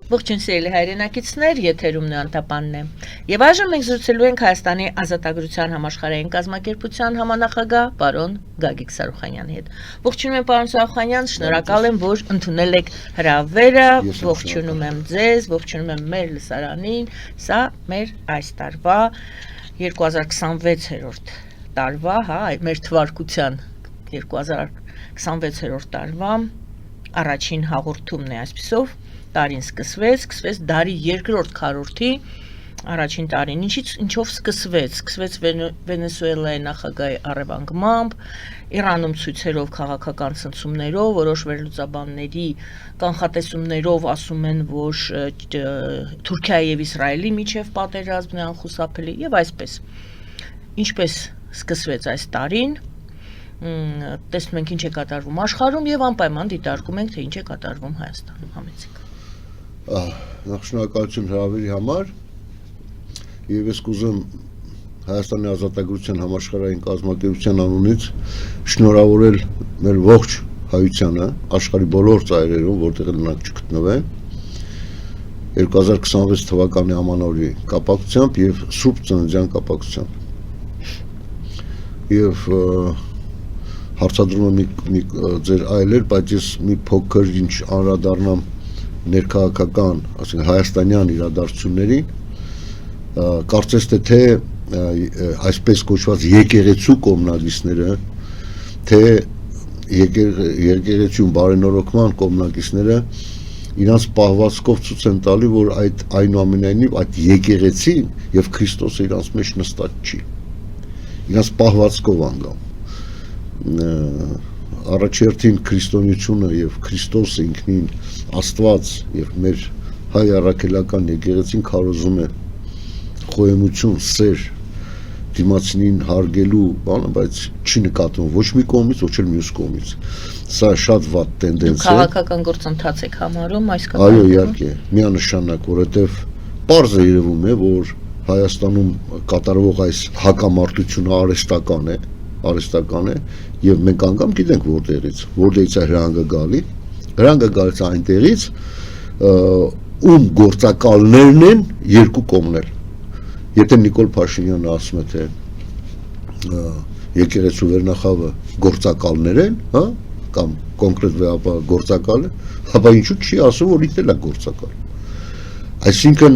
Ողջույն սիրելի հայրենակիցներ, եթերում Անտապանն է։ Եվ այժմ մենք զրուցելու ենք Հայաստանի Ազատագրության համաշխարհային կազմակերպության համանախագահ պարոն Գագիկ Սարուխանյանի հետ։ Ողջունում եմ պարոն Սարուխանյան, շնորհակալ եմ, որ ընդունել եք հրավերը, ողջունում եմ ձեզ, ողջունում եմ մեր լսարանին, սա մեր այս տարվա 2026-րդ տարվա, հա, մեր թվարկության 2026-րդ տարվա առաջին հաղորդումն է այսպիսով տարին սկսվեց դարի երկրորդ քառորդի առաջին տարին ինչով սկսվեց Վենեսուելայի նախագահի առևանգմամբ, Իրանում ցույցերով քաղաքական ցնցումներով, որոշ վերլուծաբանների կանխատեսումներով ասում են, որ Թուրքիայի եւ Իսրայելի միջև պատերազմն է անխուսափելի եւ այսպես։ Ինչպես սկսվեց այս տարին, տեսնում ենք ինչ է կատարվում աշխարհում եւ անպայման դիտարկում ենք, թե ինչ է կատարվում Հայաստանում, համեցեք։ Նախ շնորհակալություն հրավերի համար եւ ես կուզեմ Հայաստանի Ազատագրության համաշխարհային կազմակերպության անունից շնորհավորել մեր ողջ հայությանը աշխարհի բոլոր ծայրերում, որտեղ նրանք չգտնվեն 2026 թվականի ամանորի կապակցությամբ եւ Սուրբ Ծննդյան կապակցությամբ եւ հարցադրում եմ ձեր այլեր, բայց ես մի փոքր ինչ անդրադառնամ ներքաղաքական, ասենք հայաստանյան իրադարձություններին, կարծես թե այսպես կոչված եկեղեցու կողմնակիցները, թե եկեղեցու բարենորոգման կողմնակիցները իրանց պահվածքով ցույց են տալի, որ այդ այնուամենայնիվ այդ եկեղեցին եւ Քրիստոսը իրանց մեջ նստած չի։ Իրանց պահվածքով անգամ առաջերտին քրիստոնեությունը եւ Քրիստոսը ինքնին Աստված եւ մեր հայ առաքելական եկեղեցին քարոզում է խոհեմություն, սեր, դիմացինին հարգելու բանը, բայց չի նկատվում ոչ մի կողմից, ոչ էլ մյուս կողմից։ Սա շատ վատ տենդենս է։ Քաղաքական գործընթաց եք համարում այս կապակցությամբ։ Այո, իհարկե, միանշանակ, որովհետեւ պարզ է երևում է, որ Հայաստանում կատարվող այս հակամարտությունը արհեստական է եւ մենք անգամ գիտենք որտեղից է հրանգը գալիս այնտեղից ում գործակալներն են երկու կողմներ եթե Նիկոլ Փաշինյանը ասում է թե եկեղեցու վերնախավը գործակալներ են, հա, կամ կոնկրետ վեհապահ գործակալ է, ապա ինչու չի ասում որ ինքն է գործակալ։ Այսինքն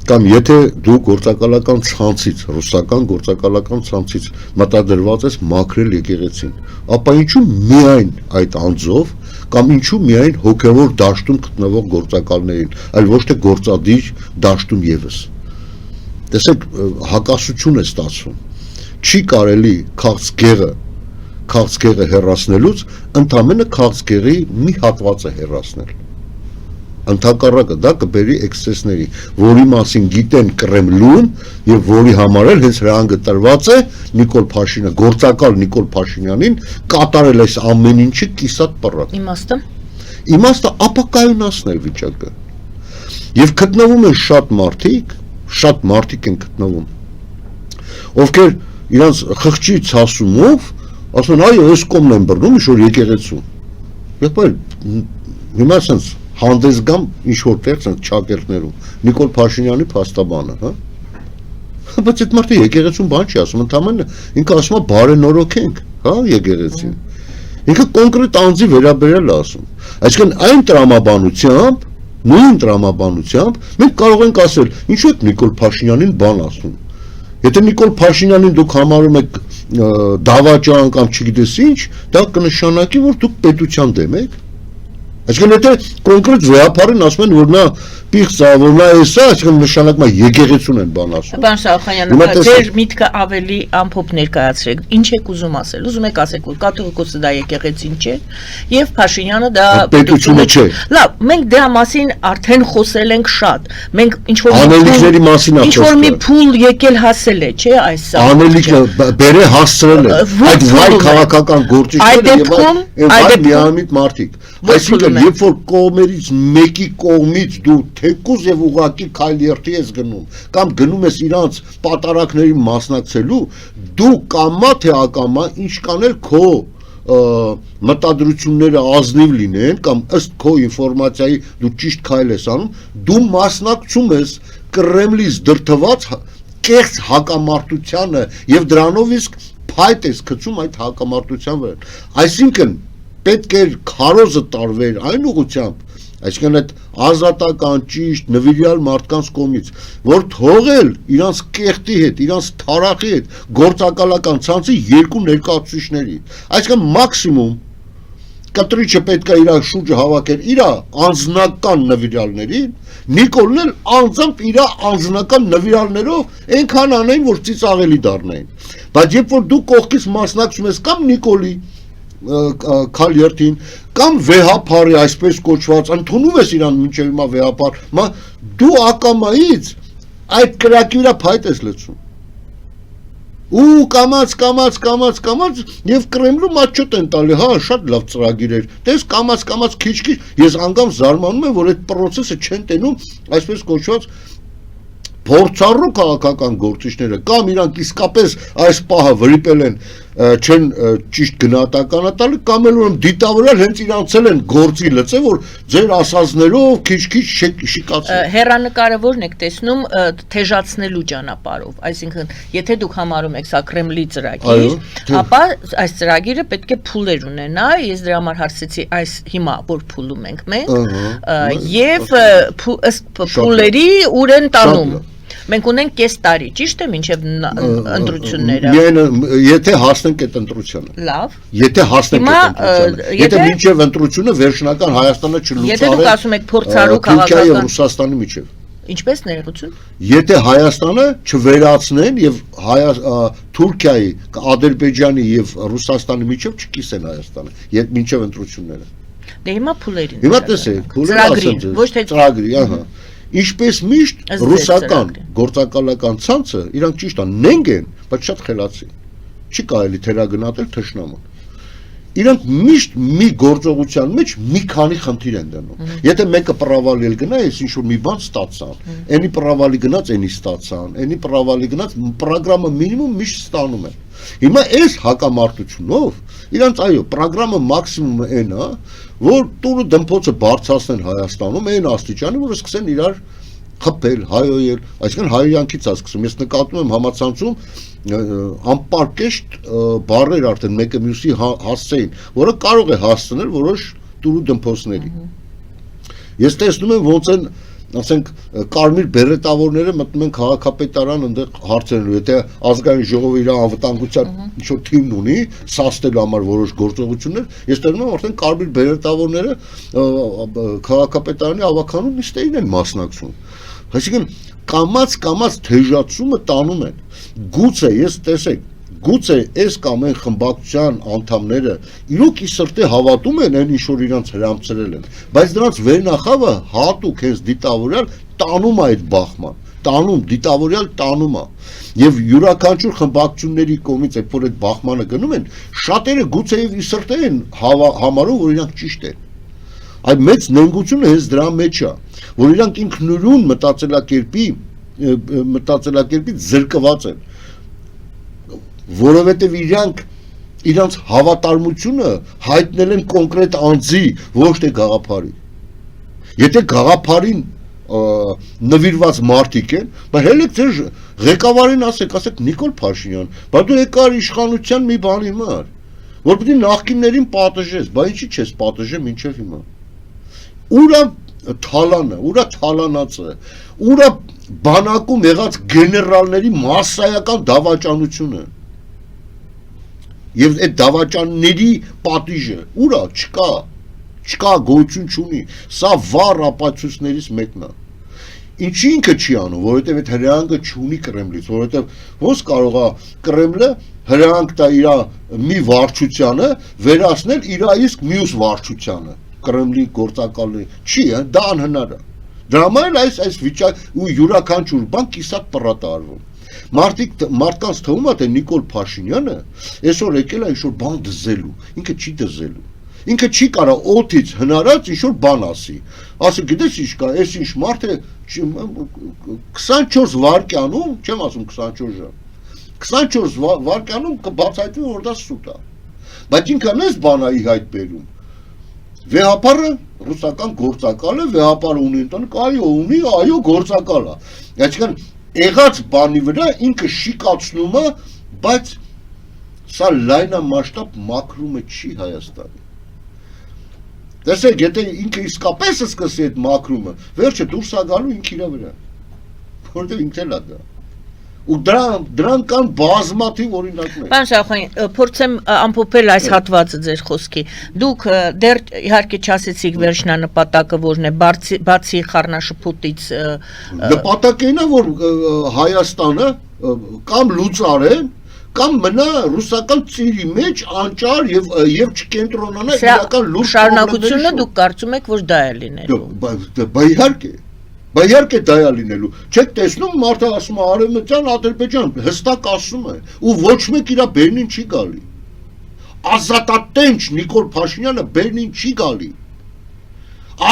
կամ եթե դու գործակալական ցանցից, ռուսական գործակալական ցանցից մտադրված ես մաքրել եկեղեցին, ապա ինչու միայն այդ անձով կամ ինչու միայն հոգևոր դաշտում գտնվող գործակալներին, այլ ոչ թե գործադիր դաշտում եւս։ Տեսեք, հակասություն է ստացվում։ Չի կարելի քաղցկեղը հեռացնելուց ընդամենը քաղցկեղի մի հատվածը հեռացնել։ Ընդհակառակը դա կբերի էքսցեսների, որի մասին գիտեն Կրեմլում եւ որի համար էլ հենց հրանգը տրված է Նիկոլ Փաշինյանը, գործակալ Նիկոլ Փաշինյանին կատարել այս ամեն ինչը կիսատ պռատ։ Իմաստը ապակայունացնել վիճակը։ Եվ գտնվում են շատ մարդիկ են գտնվում, ովքեր իրանց խղճի ցասումով ասում են այո, այս կողմն են բռնում ինչ որ եկեղեցու։ Եղբայր, հիմա ասենց հանդես գամ ինչ-որ տեղ չակերտներում Նիկոլ Փաշինյանի փաստաբանը, հա։ Բայց այդ մարդը եկեղեցուն բան չի ասում, ընդամենը ինքը ասում է բարենորոգենք, հա, եկեղեցին։ Ինքը կոնկրետ անձի վերաբերել է ասում։ Այսինքն այն նույն տրամաբանությամբ մենք կարող ենք ասել, ինչու է Նիկոլ Փաշինյանին բան ասում։ Եթե Նիկոլ Փաշինյանին դուք համարում եք դավաճան կամ չգիտես ինչ, դա կնշանակի, որ դուք պետության դեմ եք։ Այսինքն եթե կոնկրետ վեհապարին ասում են, որ նա պիղծ է, որ նա էսա, այսինքն նշանակում է եկեղեցուն են բան ասում։ Պարոն Սարուխանյան, ձեր միտքը ավելի ամփոփ ներկայացրեք։ Ինչ եք ուզում ասել։ Ուզում եք ասեք, որ կաթողիկոսը դա եկեղեցին չէ, եւ Փաշինյանը դա պետությունը չէ։ Լավ, մենք դրա մասին արդեն խոսել ենք շատ։ Մենք անելիքների մասին ինչ-որ մի փուլ եկել հասել է, չէ՞, այս սա։ Անելիքը բերե հասցրել է։ Այդ վայ քաղաքական գործիչները եւ այդ միամիտ մարդիկ։ Այսինքն երբ որ կողմերից մեկի կողմից դու թեկուզ եւ ուղակի քայլերթի ես գնում կամ գնում ես իրանց պատարակների մասնակցելու, դու կամա թե ակամա ինչ կանել քո մտադրությունները ազնիվ լինեն կամ ըստ քո ինֆորմացիայի դու ճիշտ քայլ ես անում, դու մասնակցում ես Կրեմլից դրդված կեղծ հակամարտությանը եւ դրանով իսկ փայտ ես գցում այդ հակամարտության վրա։ Այսինքն պետք է քարոզը տարվեր այն ուղղությամբ, այսինքն այդ ազատական, ճիշտ, նվիրյալ մարդկանց կողմից, որ թողել իրանց կեղտի հետ, իրանց թարախի հետ գործակալական ցանցի երկու ներկայացուցիչների։ Այսինքն մաքսիմում կտրիչը պետք է իր շուրջը հավաքել իր անձնական նվիրյալներին, Նիկոլն էլ անձամբ իր անձնական նվիրյալներով այնքան անեն, որ ծիծաղելի դառնային։ Բայց երբ որ դու կողքից մասնակցում ես կամ Նիկոլի քալերտին կամ վեհապարի այսպես կոչված ընդունում ես իրան մինչև հիմա վեհապար, դու ակամայից այդ կրակի վրա փայտ ես լցում։ Ու կամաց եւ Կրեմլում աչոտ են տալի, հա, շատ լավ ծրագիր էր։ Տես կամաց քիչ-քիչ, ես անգամ զարմանում եմ, որ այդ process-ը չեն տենում, այսպես կոչված փորձառու քաղաքական գործիչները կամ իրանք իսկապես այս պահը վրիպել են չեն ճիշտ գնահատականը տալի կամ էլ ուրեմն դիտավորել հենց իրանցել են գործի լծե որ ձեր ասածներով քիչ-քիչ շիկացել։ Հեռանկարը որն եք տեսնում թեժացնելու ճանապարհով, այսինքն եթե դուք համարում եք սա Կրեմլի ծրագիր, ապա այս ծրագիրը պետք է փուլեր ունենա, ես դրա համար հարցեցի այս հիմա որ փուլում ենք մենք եւ ըստ փուլերի ուր են տանում։ Մենք ունենք կես տարի, ճիշտ է, մինչև ընտրությունները։ Եթե հասնենք այդ ընտրությանը։ Լավ։ Եթե հասնենք այդ ընտրությանը։ Եթե մինչև ընտրությունը վերջնական Հայաստանը չլուծարեն։ Եթե դուք ասում եք փորձառու քաղաքական Թուրքիայի եւ Ռուսաստանի միջև։ Ինչպես ներողություն։ Եթե Հայաստանը չվերացնեն եւ Թուրքիայի, Ադրբեջանի եւ Ռուսաստանի միջև չկիսեն Հայաստանը, երբ մինչև ընտրությունները։ Դե հիմա փուլերին։ Հիմա տեսեք, փուլերը ասեմ ձեզ։ Ոչ թե ծրագրի, ահա։ Ինչպես միշտ ռուսական գործակալական ցանցը իրանք ճիշտ են նենգ են, բայց շատ խելացի։ Չի կարելի թերագնահատել թշնամուն։ Իրանք միշտ մի գործողության մեջ մի քանի խնդիր են դնում։ Եթե մեկը պրավալիել գնա, ես ինչ որ մի բան ստացան, այնի պրավալի գնաց, այնի ստացան, այնի պրավալի գնաց, ծրագրամը մինիմում միշտ ստանում են։ Հիմա այս հակամարտությունով իրանք այո, ծրագրամը մաքսիմումը այն է, որ տուրը դմփոցը բարձրացնեն Հայաստանում այն աստիճանի, որ սկսեն իրար խփել, հայոյել, այսինքն հայոյանքից է սկսում։ Ես նկատում եմ համացանցում անպարկեշտ բառեր արդեն մեկը մյուսի հասցեին, որը կարող է հասցնել որոշ տուրու դմփոցների։ Ես տեսնում եմ ոնց են ասենք կարմիր բերետավորները մտնում են քաղաքապետարան այնտեղ հարցերելու, եթե ազգային ժողովը իր անվտանգության ինչ-որ թիմն ունի, սաստելու համար որոշ գործողություններ, ես տեսնում եմ արդեն կարմիր բերետավորները քաղաքապետարանի ավականուն նիստերին են մասնակցում։ Այսինքն կամաց թեժացումը տանում են։ Գուցե ես տեսեք Գուցե այս կամ այն խմբակցության անդամները իրոք ի սրտե հավատում են այն ինչ որ իրանց հրամցրել են, բայց դրանց վերնախավը հատուկ հենց դիտավորյալ տանում է այդ բախման, դիտավորյալ տանում է, եւ յուրաքանչյուր խմբակցությունների կողմից երբ որ այդ բախմանը գնում են, շատերը գուցե եւ ի սրտե են համարում, որ իրանք ճիշտ են։ Այդ մեծ նենգությունը հենց դրա մեջ է, որ իրանք ինքնուրույն մտածելակերպից զրկված են։ Որովհետև իրանց հավատարմությունը հայտնել են կոնկրետ անձի, ոչ թե գաղափարի։ Եթե գաղափարին նվիրված մարդիկ են, բայց հենց ձեր ղեկավարին ասեք Նիկոլ Փաշինյան, բայց դու եկար իշխանության մի բանի համար, որ պետք է նախկիններին պատժես, բայց ինչի՞ չես պատժել մինչև հիմա։ Ուրա թալանը, ուրա թալանացը, ուրա բանակում եղած գեներալների մասսայական դավաճանությունը։ Եվ այդ դավաճանների պատիժը ուրա չկա գոյություն չունի, սա վառ ապացույցներից մեկն է։ Ինչի ինքը չի անում, որովհետև այդ հրահանգը չունի Կրեմլից, որովհետև ոնց կարող է Կրեմլը հրահանգ տա իր մի վարչությանը վերացնել իր իսկ մյուս վարչությանը, Կրեմլի գործակալների, չի, դա անհնար է։ Դրա համար այս վիճակ ու յուրաքանչյուր բան կիսատ պռատ է արվում։ Մարդկանց թվում է թե Նիկոլ Փաշինյանը այսօր եկել է ինչ-որ բան դզելու, ինքը չի դզելու։ Ինքը չի կարա օդից հնարած ինչ-որ բան ասի։ Ասի գիտես ինչ կա, այս ինչ մարդ է 24 վայրկյանում, չեմ ասում 24 ժամ, 24 վայրկյանում կբացատրի որ դա սուտ է։ բայց ինքն էս բանայի հայտ բերում։ Վեհապարը ռուսական գործակալ է, վեհապարը ունի ընտանիք, այո գործակալ է։ Այսինքն եղած բանի վրա ինքը շիկացնում է, բայց սա լայնամասշտաբ մաքրումը չի Հայաստանի։ Տեսեք, եթե ինքը իսկապես սկսի այդ մաքրումը, վերջը դուրս է գալու ինք իր վրա, որտեղ ինքն էլ է դա։ Ու դրան կան բազմաթիվ օրինակներ։ Պարոն Շահխոյան, փորձեմ ամփոփել այս հատվածը ձեր խոսքի։ Դուք դեռ իհարկե չասեցիք վերջնանպատակը որն է, բացի խառնաշփոթից նպատակն է, որ Հայաստանը կամ լուծարեն, կամ մնա ռուսական ծիրի մեջ անճար եւ չկենտրոնանա իրական լուրջ շարունակությունը դուք կարծում եք, որ դա է լինելու։ Բա իհարկե դա է լինելու։ Չեք տեսնում մարդը ասում է Արևմտյան Ադրբեջան, հստակ ասում է, ու ոչ մեկ իր Բերնին չի գալի։ Ազատատենչ Նիկոլ Փաշինյանը Բերնին չի գալի։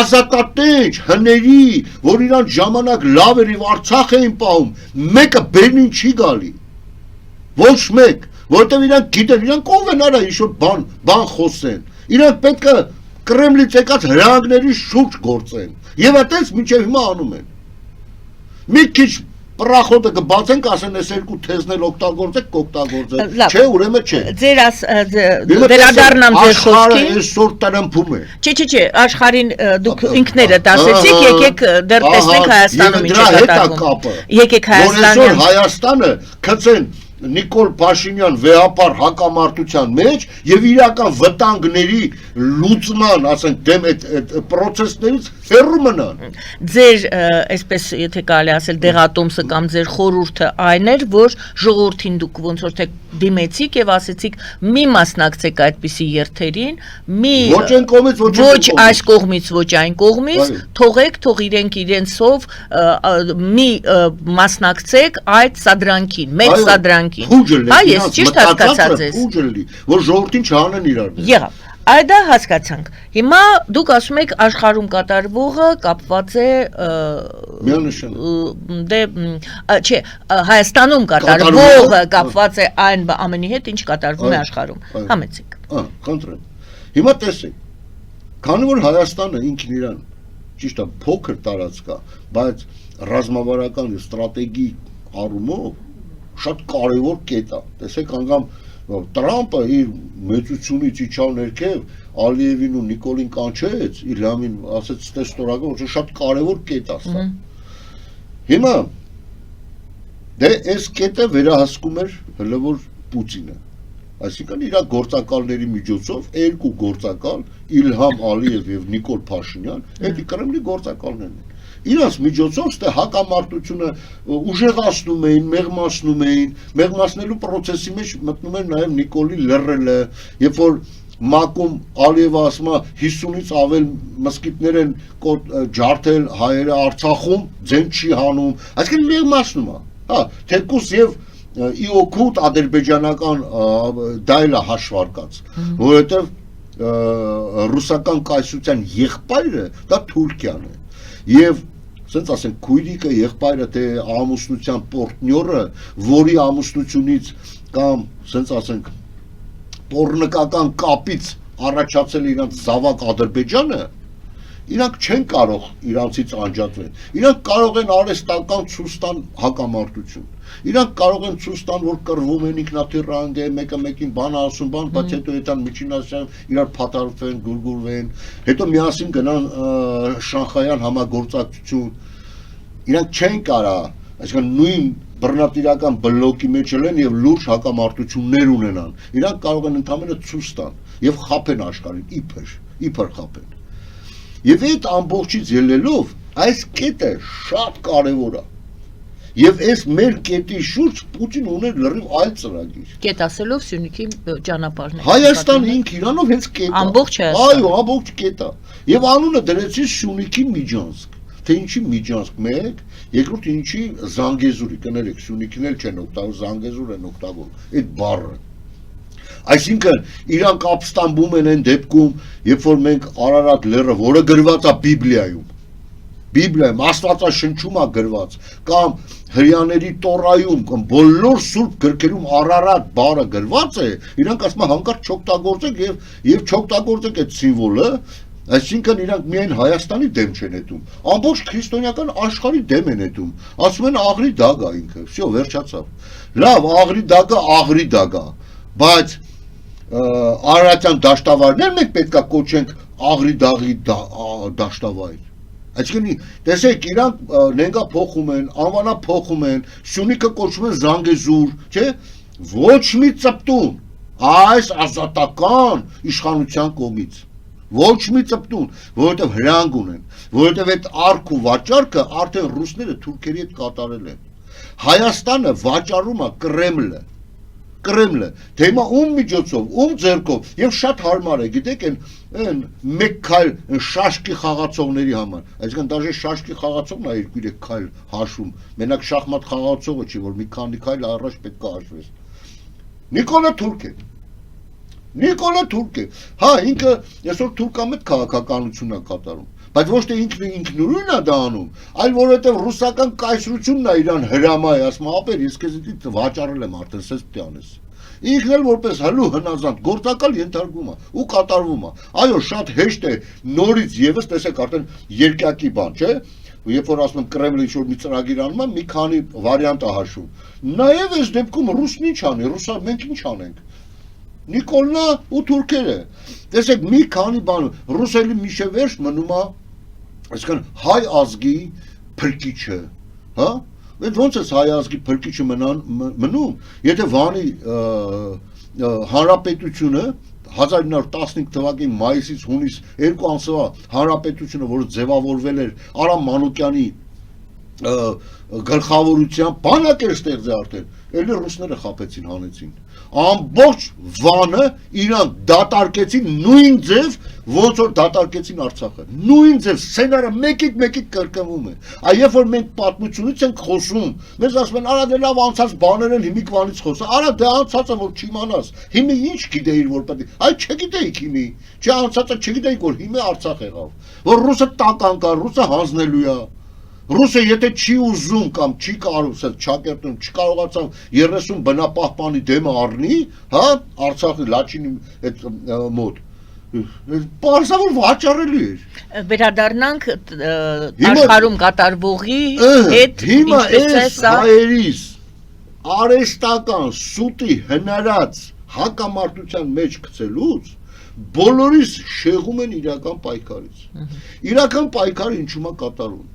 Ազատատենչ հների, որ իրան ժամանակ լավ էր եւ Արցախ էին պահում, մեկը Բերնին չի գալի։ Ոչ մեկ, որտեղ իրանք գիտեն, իրանք ով են արա ինչ-որ բան խոսեն։ Իրանք պետք է Կրեմլից եկած հրահանգների շուրջ գործեն։ Եվ այդպես մինչև հիմա անում են։ Մի քիչ պրախոտը կբացենք, ասեն այս երկու թեզնել օգտագործեք, կօգտագործեք։ Չէ, ուրեմն չէ։ Ձեր վերադառնամ ձեր խոսքին։ Աշխարհը այսօր տրամփում է։ Չէ, աշխարհին դուք ինքներդ ասեցիք, եկեք դեռ տեսնենք Հայաստանում ինչ է կատարվում։ Եկեք Հայաստանը։ Որ Հայաստանը գցեն Նիկոլ Փաշինյան վեհապար հակամարտության մեջ եւ իրական վտանգների լուծման, ասենք, դեմ այդ process-ներից հեռու մնան։ Ձեր, այսպես եթե կարելի ասել, դեղատոմսը կամ ձեր խորհուրդը այն էր, որ ժողովրդին դուք ոնց որ թե դիմեցիք եւ ասեցիք՝ մի մասնակցեք այդպիսի երթերին, ոչ այս կողմից, ոչ այն կողմից, թող իրենք իրենցով մի մասնակցեք այդ սադրանքին, մեծ սադրանքին։ Այս ճիշտ հասկացած ես։ Որ ժողովրդին չանեն իրար։ Եղավ։ Այդ հասկացանք։ Հիմա դուք ասում եք աշխարհում կատարվողը կապված է չէ, Հայաստանում կատարվողը կապված է այն ամենի հետ, ինչ կատարվում է աշխարհում։ Համեցեք։ Խնդրեմ։ Հիմա տեսեք, քանի որ Հայաստանը ինքն իրան ճիշտ է փոքր տարածք է, բայց ռազմավարական եւ ստրատեգիկ առումով շատ կարևոր կետ է։ Տեսեք, անգամ Տրամպը իր մեծությունից իջավ ներքև, Ալիևին ու Նիկոլին կանչեց, Իլհամին ասեց ստեստորական, որ շատ կարևոր կետ է սա։ Հիմա դե այս կետը վերահսկում էր հələ որ Պուտինը։ Այսինքն իր գործակալների միջոցով երկու գործակալ, Իլհամ Ալիև եւ Նիկոլ Փաշինյան, այդ Կրեմլի գործակալներն են։ Իրանց միջոցով ստե հակամարտությունը ուժեղացնում էին, մեղմացնելու process-ի մեջ մտնում էր նաև Նիկոլի լռելը, երբ որ Մակում Ալիևը ասում է 50-ից ավել մսկիթներ են ջարդել հայերը Արցախում, ձեն չի հանում, այսինքն մեղմացնում է, հա, թեկուզ եւ իօքուտ ադրբեջանական դա էլ է հաշվարկած, որովհետեւ ռուսական կայսրության եղբայրը դա Թուրքիան է, եւ ասենք ասենք քույրիկը եղբայրը թե ամուսնության պորտնյորը, որի ամուսնությունից կամ ասենք ասենք պորնկական կապից առաջացել իրանց զավակ Ադրբեջանը, իրանք չեն կարող իրանցից անջատվել։ Իրանք կարող են արհեստական ցույց տան հակամարտություն։ Իրանք կարող են ցույց տան, որ կռվում են ինքնաթիռանք է, մեկը մեկին բան ասում, բայց հետո այդան Միջին Ասիայում իրար փաթարվեն, գուրգուրվեն, հետո միասին գնան Շանխայյան համագործակցություն։ Իրանք չեն կարող, այսինքն նույն բռնատիրական բլոկի մեջ են եւ լուրջ հակամարտություններ ունենան։ Իրանք կարող են ընդհանրապես ցույց տան եւ խափեն աշխարհին, իբր խափեն։ Եվ այդ ամբողջից ելնելով այս կետը շատ կարևոր է։ Եվ այս մեր կետի շուրջ Պուտինը ուներ լրիվ այլ ծրագիր։ Կետ ասելով Սյունիքի ճանապարհն է։ Հայաստան ինք իրանով հենց կետ է։ Ամբողջ Հայաստան։ Այո, ամբողջ կետ է։ Եվ անունը դրեցի Սյունիքի Միջանցք։ Թե ինչի Միջանցք 1, երկրորդ ինչի Զանգեզուրի, կներեք, Սյունիքին էլ չեն օգտագործում, Զանգեզուր են օգտագործում։ Այդ բառը։ Այսինքն իրանք ապստամբում են այն դեպքում, երբ որ մենք Արարատ լեռը, որը գրված է Բիբլիայում, Աստվածաշնչում է գրված, կամ հрյաների տորայում կամ բոլոր սուրբ գրքերում Արարատ բառը գրված է, իրանք ասում են հանկարծ չօգտագործեք եւ չօգտագործեք այդ սիմվոլը, այսինքն իրանք միայն Հայաստանի դեմ չեն հետում, ամբողջ քրիստոնեական աշխարհի դեմ են հետում, ասում են աղրի դագ է ինքը, всё, վերջացավ։ Լավ, աղրի դագ է, բայց Արարատյան դաշտավարներ մենք պետքա կոչենք աղրի դաղի դաշտավայր։ Այսինքն, տեսեք, իրանք նենգա փոխում են, անվանա փոխում են, Սյունիքը կոչվում են Զանգեզուր, չէ՞։ Ոչ մի ծպտուն այս ազատական իշխանության կողմից։ Ոչ մի ծպտուն, որովհետև հրանք ունեն, որովհետև այդ արք ու վաճառքը արդեն ռուսները թուրքերի հետ կատարել են։ Հայաստանը վաճառում է Կրեմլը, թե հիմա ում միջոցով, ում ձեռքով, եւ շատ հարմար է, գիտեք, այն մեկ քայլ շաշկի խաղացողների համար, այսինքն դաժե շաշկի խաղացողն է 2-3 քայլ հաշվում, մենակ շախմատ խաղացողը չի, որ մի քանի քայլ առաջ պետք է հաշվես։ Նիկոլա Թուրք է, հա, ինքը այսօր թուրքամետ քաղաքականություն է կատարում, բայց ոչ թե ինքնուրույն է դա անում, այլ որովհետև ռուսական կայսրությունն է իրան հրամայ, ասում է, ապեր, ես քեզ վաճառել եմ արդեն, սես պիտի անես։ Ինքն էլ որպես հլու հնազանդ գործակալ ենթարկվում է ու կատարվում է։ Այո, շատ հեշտ է նորից եւս տեսեք արդեն երկակի բան, չէ՞։ Երբ որ ասում եմ Կրեմլը ինչ-որ մի ծրագիր անում է, մի քանի վարիանտ է հաշվում։ Նաեւ այս դեպքում ռուսն ինչ անի, մենք ինչ անենք։ Նիկոլնա ու թուրքերը։ Տեսեք, մի քանի բան, ռուսելի միշե վերջ մնում է, այսինքն հայ ազգի փրկիչը, հա։ Այդ ոնց է հայ ազգի փրկիչը մնում, եթե Վանի հանրապետությունը 1915 թվականի մայիսից հունիս 2 ամսվա հանրապետությունը, որը ձևավորվել էր Արամ Մանուկյանի գլխավորությամբ, բանակ էր ստեղծել արդեն, էլի ռուսները խաբեցին, հանեցին։ Ամբողջ Վանը իրանք դատարկեցին նույն ձև, ոնց որ դատարկեցին Արցախը։ Նույն ձև, սցենարը մեկ-մեկ կրկնվում է։ Երբ որ մենք պատմությունից ենք խոսում, մեզ ասում են, արա դե լավ անցած բաներ են, հիմիկվանից խոսա։ Արա դե անցածը որ չիմանաս։ Հիմի ինչ գիտեիր որ պետք է։ Այ չգիտեիք հիմի։ Չէ, անցածը չգիտեիք որ հիմի Արցախ եղավ։ Որ ռուսը տական կա, ռուսը հանձնելու է։ Ռուսը եթե չի ուզում կամ չի կարող, Չակերտում չկարողացավ 30 բնապահպանի դեմը առնի, հա, Արցախի Լաչինի այդ մոտ, պարզավոր վաճառելի էր։ Վերադառնանք աշխարհում կատարվողի հետ, հիմա այս հայերիս արեստական սուտի հնարած հակամարտության մեջ գցելուց բոլորիս շեղում են իրական պայքարից։ Իրական պայքարը ինչու՞մ է կատարվում։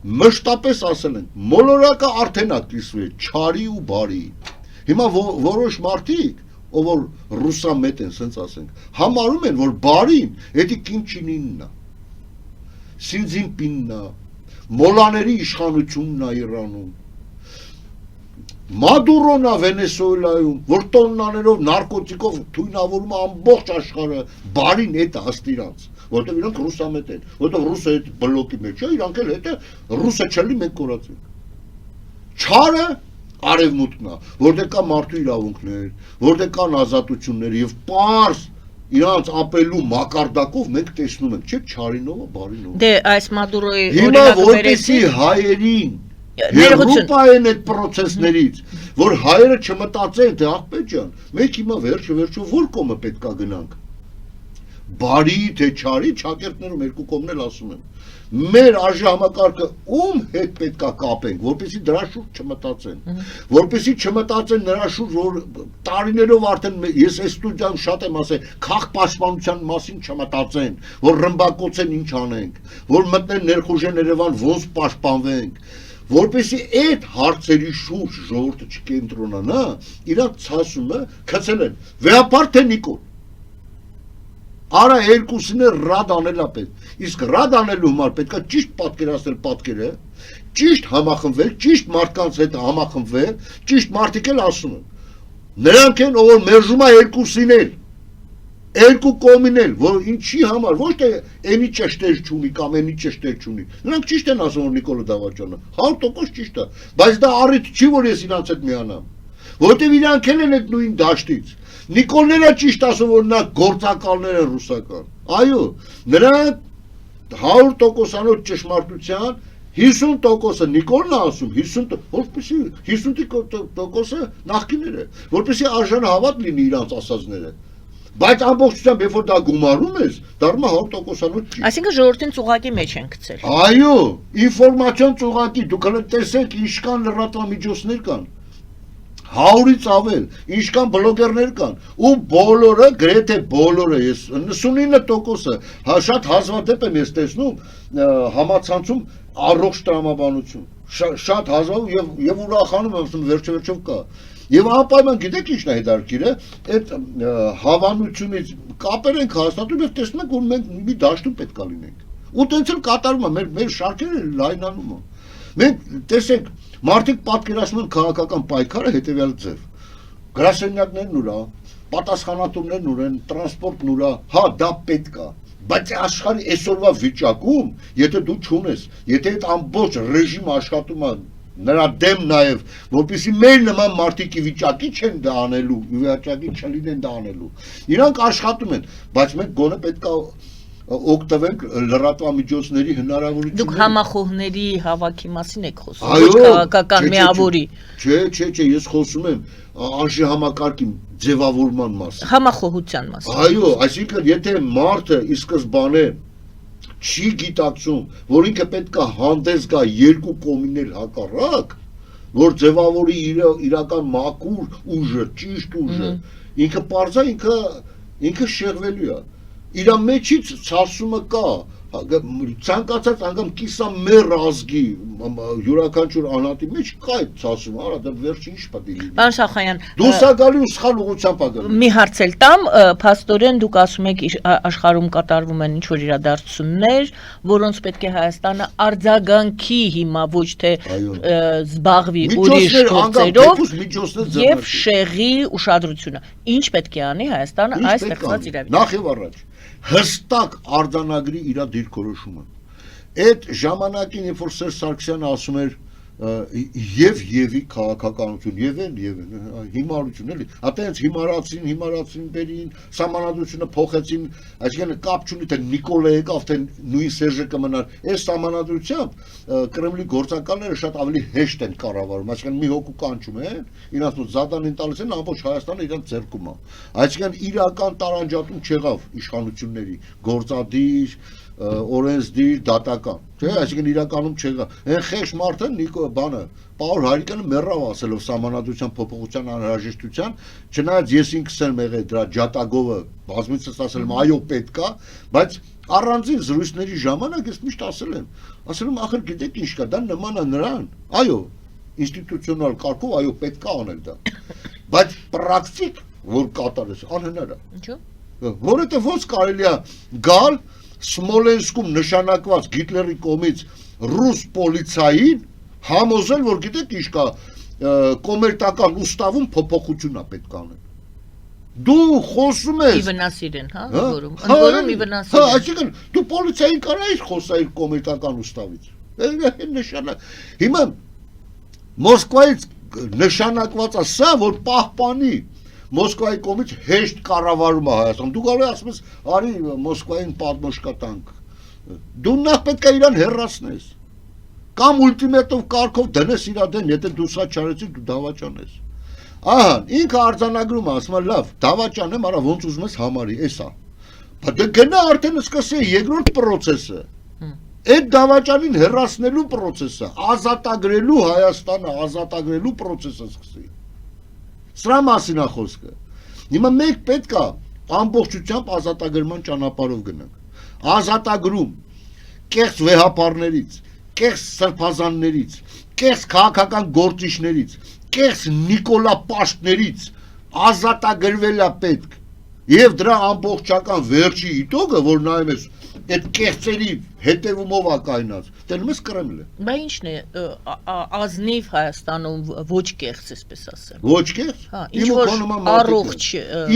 Մշտապես ասել են, մոլորակը արդեն է կիսվել, չարի ու բարի։ Հիմա որոշ մարդիկ, ով որ ռուսամետ են, սենց ասենք, համարում են, որ բարին էդի Կիմ Չին Ինն է, Սի Ցզինպինն է, մոլաների իշխանությունն է Իրանում, Մադուրոն է Վենեսուելայում, որ տոննաներով, նարկոտիկով թույնավորում է ամբողջ աշխարհը, բարին էդ է ըստ իրանց, որտեղ իրանք ռուսամետ են, որտեղ ռուսը այդ բլոկի մեջ է, իրանք էլ հետը ռուսը չլի մենք կորացենք։ Չարը արևմուտքն է, որտեղ կա մարդու իրավունքներ, որտեղ կան ազատություններ եւ պարզ իրանց ապելու մակարդակով մենք տեսնում ենք, չէ՞ չարինով, բարինով։ Դե այս Մադուրոյի հիմա որպեսի հայերին Եվրոպա են այդ պրոցեսներից, որ հայերը չմտածեն, թե աղբեր ջան, մենք հիմա վերջը որ կողմը պետքա գնանք։ Բարի թե չարի, Չակերտներում երկու կողմն էլ ասում են։ Մեր արժեհամակարգը ում հետ պետքա կապենք, որպեսզի դրա շուրջ չմտածեն, որպեսզի չմտածեն նրա շուրջ, որ տարիներով արդեն ես այս ստուդիայում շատ եմ ասել, քաղաքապաշտպանության մասին չմտածեն, որ ռմբակոծեն ինչ անենք, որ մտնեն ներխուժեն Երևան ոնց պաշտպանվենք, որպեսզի այդ հարցերի շուրջ ժողովուրդը չկենտրոնանա, իրանք ցասումը գցել են։ Վեհապար թե Նիկոլ։ Արա երկուսին է ռադ անելա պետք։ Իսկ ռադ անելու համար պետքա ճիշտ պատկերացնել պատկերը, ճիշտ համախմբվել, ճիշտ մարդկանց հետ համախմբվել, ճիշտ մարդիկ էլ ասում են։ Նրանք են, ով որ մերժում է երկուսին էլ, երկու կողմին էլ, որ ինչի համար, ոչ թե էնի ճշտեր չունի կամ էնի ճշտեր չունի։ Նրանք ճիշտ են ասում, որ Նիկոլը Դավաճանը 100% ճիշտ է, բայց դա առիթ չի, որ ես իրանց հետ միանամ, որովհետև իրանք են այդ նույն դաշտից։ Նիկոլն է ճիշտ ասում, որ նա գործակալներ են ռուսական։ Այո, նրանք 100%-անոց ճշմարտության 50%-ը Նիկոլն է ասում, 50%-ը նախկինները, որպեսզի արժանը հավատ լինի իրանց ասածները։ Բայց ամբողջությամբ երբ որ դա գումարում ես, դառնում է 100%-անոց չի։ Այսինքն ժողովրդին ծուղակի մեջ են գցել։ Այո, ինֆորմացիոն ծուղակի, դուք հենց տեսեք ինչքան լրատվամիջոցներ կան։ 100-ից ավել, ինչքան բլոգերներ կան, ու բոլորը, գրեթե բոլորը, ես 99%-ը շատ հազվադեպ եմ ես տեսնում համացանցում առողջ տրամաբանություն, շատ հազվադեպ եւ ուրախանում եմ, ասում վերջով կա։ Եվ անպայման գիտեք ինչն է հետաքրքիրը, այդ հավանությունից կապեր ենք հաստատում եւ տեսնում ենք, որ մենք մի դաշտում պետք է լինենք։ Ու տենց էլ կատարվում է, մեր շարքերը լայնանում են։ Մենք տեսեք, մարդիկ պատկերացնում են քաղաքական պայքարը հետեւյալ ձև։ Գրասենյակներն ուրա, պատասխանատուներն ուր են, տրանսպորտն ուրա, հա, դա պետք է։ Բայց աշխարհի այսօրվա վիճակում, եթե դու չունես, եթե այդ ամբողջ ռեժիմը աշխատում է նրա դեմ նաև, որպեսզի մեր նման մարդիկ ի վիճակի չեն դա անելու, ի վիճակի չլինեն դա անելու։ Իրանք աշխատում են, բայց մենք գոնե պետք է օգտվենք լրատվամիջոցների հնարավորություններից։ Դուք համախոհների հավաքի մասին եք խոսում, ոչ քաղաքական միավորի։ Չէ, ես խոսում եմ արժի համակարգի ձևավորման մասին։ Համախոհության մասին։ Այո, այսինքն եթե մարդը ի սկզբանե չի գիտակցում, որ ինքը պետք է հանդես գա երկու կողմիներ հակառակ, որ ձևավորի իրական մաքուր ուժը, ճիշտ ուժը, ինքը պարզա ինքը շեղվելու է։ Իր մեջից ցասումը կա, ցանկացած անգամ կիսամեռ ազգի յուրաքանչյուր անհատի մեջ կա այդ ցասումը, արա դա վերջին ինչ պետք է լինի։ Պարոն Շախոյան, դուս ա գալի ու սխալ ուղղությամբ ա գալի։ Մի հարց էլ տամ, փաստորեն դուք ասում եք աշխարհում կատարվում են ինչ-որ իրադարձություններ, որոնց պետք է Հայաստանը արձագանքի հիմա ոչ թե զբաղվի ուրիշ գործերով եւ շեղի ուշադրությունը։ Ինչ պետք է անի Հայաստանը այս ստեղծված իրավիճակում։ Նախ եւ առաջ հստակ արձանագրի իր դիրքորոշումը։ Այդ ժամանակին, երբ որ Սերժ Սարգսյանը ասում էր եւի քաղաքականություն, հիմարություն էլի, այտենց հիմարացին բերին, սահմանադրությունը փոխեցին, այսինքն կապ չունի թե Նիկոլը եկավ, թե նույն Սերժը կմնար։ Այս սահմանադրությամբ Կրեմլի գործակալները շատ ավելի հեշտ են կառավարում, այսինքն մի հոգու կանչում են, իրանց մոտ զադանին տալիս են, ամբողջ Հայաստանը իրանց ձեռքում է։ Այսինքն իրական տարանջատում չեղավ իշխանությունների, գործադիր, օրենսդիր, դատական, չէ, այսինքն իրականում չեղավ։ Այն խեղճ մարդը բանը Պաուլ Հարիկյանը մեռավ ասելով սահմանադրության փոփոխության անհրաժեշտության, չնայած ես ինքս եմ եղել դրա ջատագովը, բազմիցս ասել եմ այո պետք է, բայց առանձին զրույցների ժամանակ ես միշտ ասել եմ ախր գիտեք ինչ կա, դա նման է նրան, այո, ինստիտուցիոնալ կարգով այո պետք է անել դա, բայց պրակտիկ որ կատարես անհնար է։ Ինչու՞։ Որովհետև ոնց կարելի է գալ Սմոլենսկում նշանակված Հիտլերի կողմից ռուս պոլիցային համոզել, որ գիտեք ինչ կա, կոմերտական ուստավում փոփոխություն է պետք անել։ Դու խոսում ես։ Ի վնաս իրեն, հա, ընդորում ի վնաս իրեն։ Հա, այսինքն դու պոլիցային կարայես խոսալ կոմերտական ուստավից։ Նշանակ։ Հիմա Մոսկվայից նշանակված է սա, որ պահպանի Մոսկվայի կողմից հեշտ կառավարում է Հայաստան։ Դու կարող ես ասում ես, արի Մոսկվային պատմոշկա տանք։ Դու նախ պետք է իրան հեռացնես։ Կամ ուլտիմատիվ կարգով դնես իր դեն, եթե դու սա չարեցիր, դու դավաճան ես։ Ահա, ինքը արձանագրում է, ասում է, լավ, դավաճան եմ, արա ոնց ուզում ես համարի, էսա։ Բայց դե գնա արդեն սկսի երկրորդ process-ը։ Այդ դավաճանին հեռացնելու process-ը, ազատագրելու Հայաստանը, ազատագրելու process-ը սկսի։ Սրա մասին է խոսքը։ Հիմա մենք պետք է ամբողջությամբ ազատագրման ճանապարհով գնանք։ Ազատագրում կեղծ վեհապարներից, կեղծ սրբազաններից, կեղծ քաղաքական գործիչներից, կեղծ նիկոլապաշտներից ազատագրվել է պետք։ Եվ դրա ամբողջական վերջի իտոգը, որ նայում ես այդ կեղծերի հետևումով է կայնած, տենում ես Կրեմլը։ Բա ինչն է ազնիվ Հայաստանում ոչ կեղծ, այսպես ասեմ։ Ոչ կեղծ։ Հա, ինչ որ առողջ։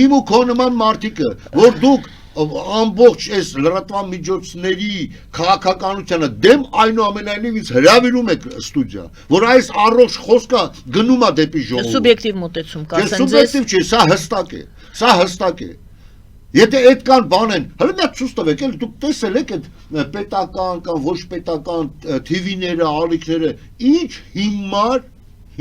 Իմ ու քո նման մարդիկը, որ դուք ամբողջ այս լրատվամիջոցների քաղաքականությանը դեմ այնուամենայնիվ ինձ հրավիրում եք ստուդիա, որ այս առողջ խոսքը գնում է դեպի ժողովուրդ։ Սուբյեկտիվ մոտեցում կա, սուբյեկտիվ չէ, սա հստակ է։ Եթե այդ կան բան են, հələ մի հատ ցույց տվեք, էլ դուք տեսել եք այդ պետական կամ ոչ պետական TV-ները, ալիքները, ինչ հիմար